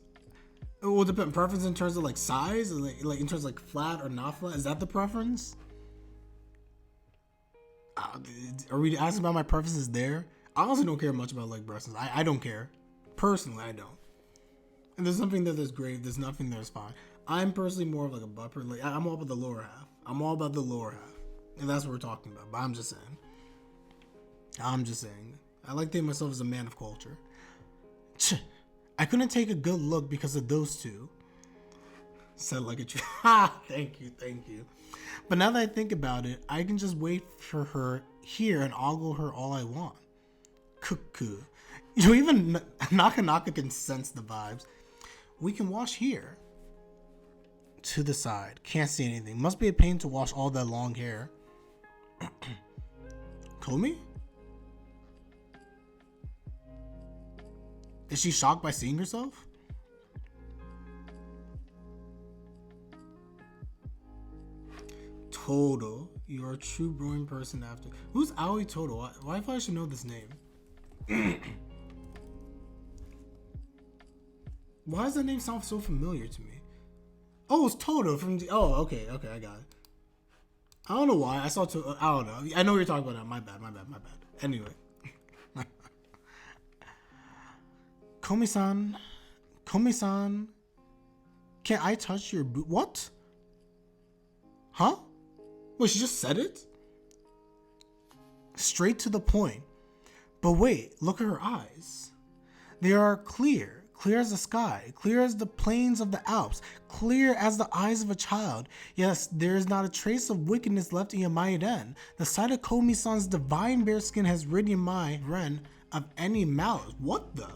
It will depend. Preference in terms of like size, or like in terms of like flat or not flat. Is that the preference? Are we asking about my preferences there? I honestly don't care much about leg breasts. I don't care. Personally, I don't. And there's something that there's great. There's nothing there's fine. I'm personally more of like a bupper. Like I'm all about the lower half. And that's what we're talking about. But I'm just saying. I like to think of myself as a man of culture. I couldn't take a good look because of those two. Said like a true. Thank you. But now that I think about it, I can just wait for her here and ogle her all I want. Cuckoo. Even Naka can sense the vibes. We can wash here. to the side. Can't see anything. Must be a pain to wash all that long hair. Komi? Is she shocked by seeing herself? Todo. You're a true brewing person after. Who's Aoi Todo? Why if I should know this name? Why does that name sound so familiar to me? Oh, it's Todo from the... Oh, okay, I got it. I don't know why. I saw Todo. I don't know. I know what you're talking about now. My bad. Anyway. Komi-san, can I touch your boot? What? Huh? Wait, she just said it? Straight to the point. But wait, look at her eyes. They are clear as the sky, clear as the plains of the Alps, clear as the eyes of a child. Yes, there is not a trace of wickedness left in Yamai Den. The sight of Komi-san's divine bare skin has rid Yamai Ren of any malice. What the?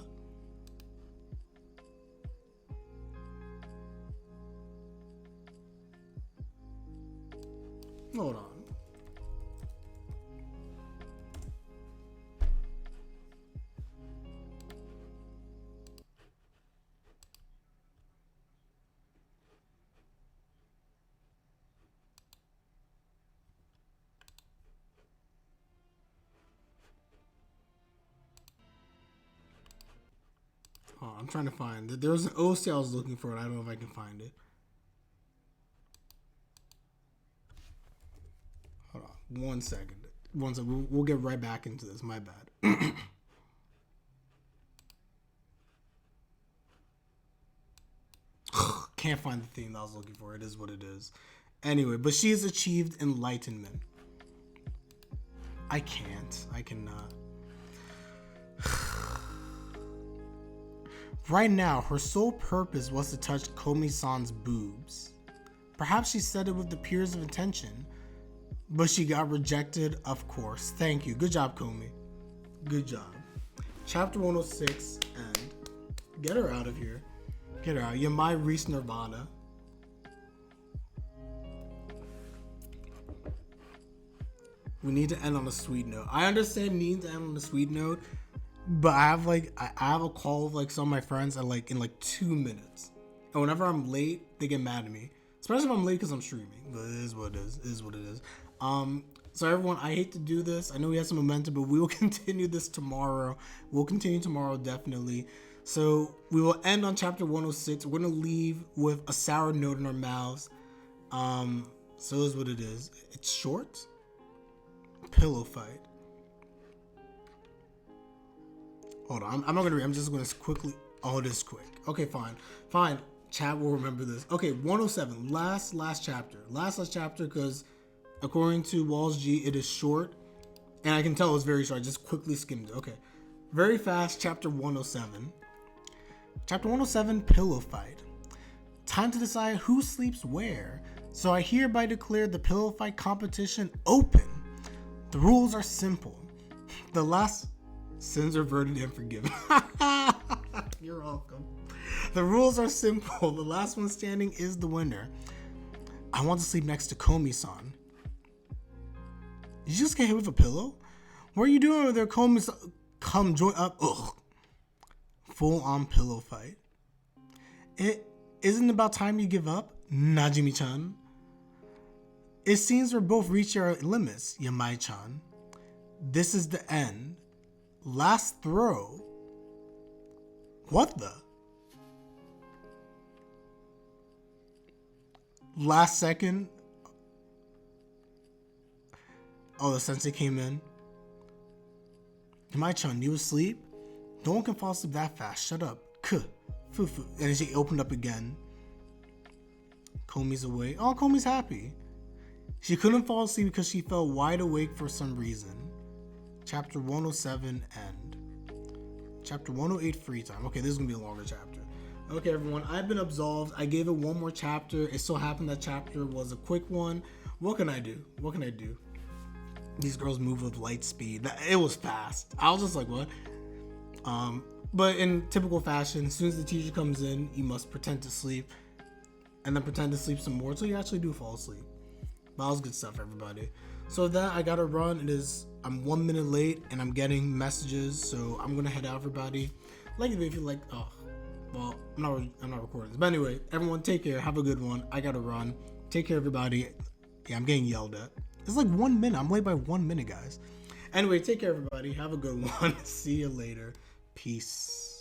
Hold on. Oh, I'm trying to find it. There was an OC I was looking for, and I don't know if I can find it. Hold on. 1 second. We'll get right back into this. My bad. Can't find the thing that I was looking for. It is what it is. Anyway, but she has achieved enlightenment. I cannot. Right now, her sole purpose was to touch Komi-san's boobs. Perhaps she said it with the purest of intention, but she got rejected, of course. Thank you. Good job, Komi. Good job. Chapter 106, and get her out of here. Get her out. Yamai reached Nirvana. We need to end on a sweet note. I understand needing to end on a sweet note, but I have a call with like some of my friends in like 2 minutes. And whenever I'm late, they get mad at me. Especially if I'm late because I'm streaming. But it is what it is. It is what it is. So everyone, I hate to do this. I know we have some momentum, but we will continue this tomorrow. We'll continue tomorrow, definitely. So we will end on chapter 106. We're going to leave with a sour note in our mouths. So it is what it is. It's short. Pillow fight. Hold on. I'm not going to read. I'm just going to quickly. Oh, it is quick. Okay, fine. Chat will remember this. Okay, 107. Last chapter. Last chapter, because according to Walls G, it is short. And I can tell it's very short. I just quickly skimmed it. Okay. Very fast. Chapter 107. Chapter 107, pillow fight. Time to decide who sleeps where. So I hereby declare the pillow fight competition open. The rules are simple. The last sins are averted and forgiven. You're welcome. The rules are simple. The last one standing is the winner. I want to sleep next to Komi-san. Did you just get hit with a pillow? What are you doing over there, Komi-san? Come join up. Ugh. Full on pillow fight. It isn't about time you give up, Najimi-chan. It seems we're both reaching our limits, Yamai-chan. This is the end. Last throw. What the? Last second. Oh, the sensei came in. Yamai-chan, you asleep? No one can fall asleep that fast. Shut up. Fufu. And she opened up again. Komi's awake. Oh, Komi's happy. She couldn't fall asleep because she felt wide awake for some reason. Chapter 107 end. Chapter 108 free time. Okay, this is going to be a longer chapter. Okay, everyone. I've been absolved. I gave it one more chapter. It so happened that chapter was a quick one. What can I do? These girls move with light speed. It was fast. I was just like, what? But in typical fashion, as soon as the teacher comes in, you must pretend to sleep. and then pretend to sleep some more till you actually do fall asleep. But that was good stuff, everybody. So with that, I gotta run. I'm 1 minute late and I'm getting messages, so I'm gonna head out, everybody. Like if you like, well, I'm not recording this. But anyway, everyone take care. Have a good one. I gotta run. Take care, everybody. Yeah, I'm getting yelled at. It's like 1 minute. I'm late by 1 minute, guys. Anyway, take care, everybody. Have a good one. See you later. Peace.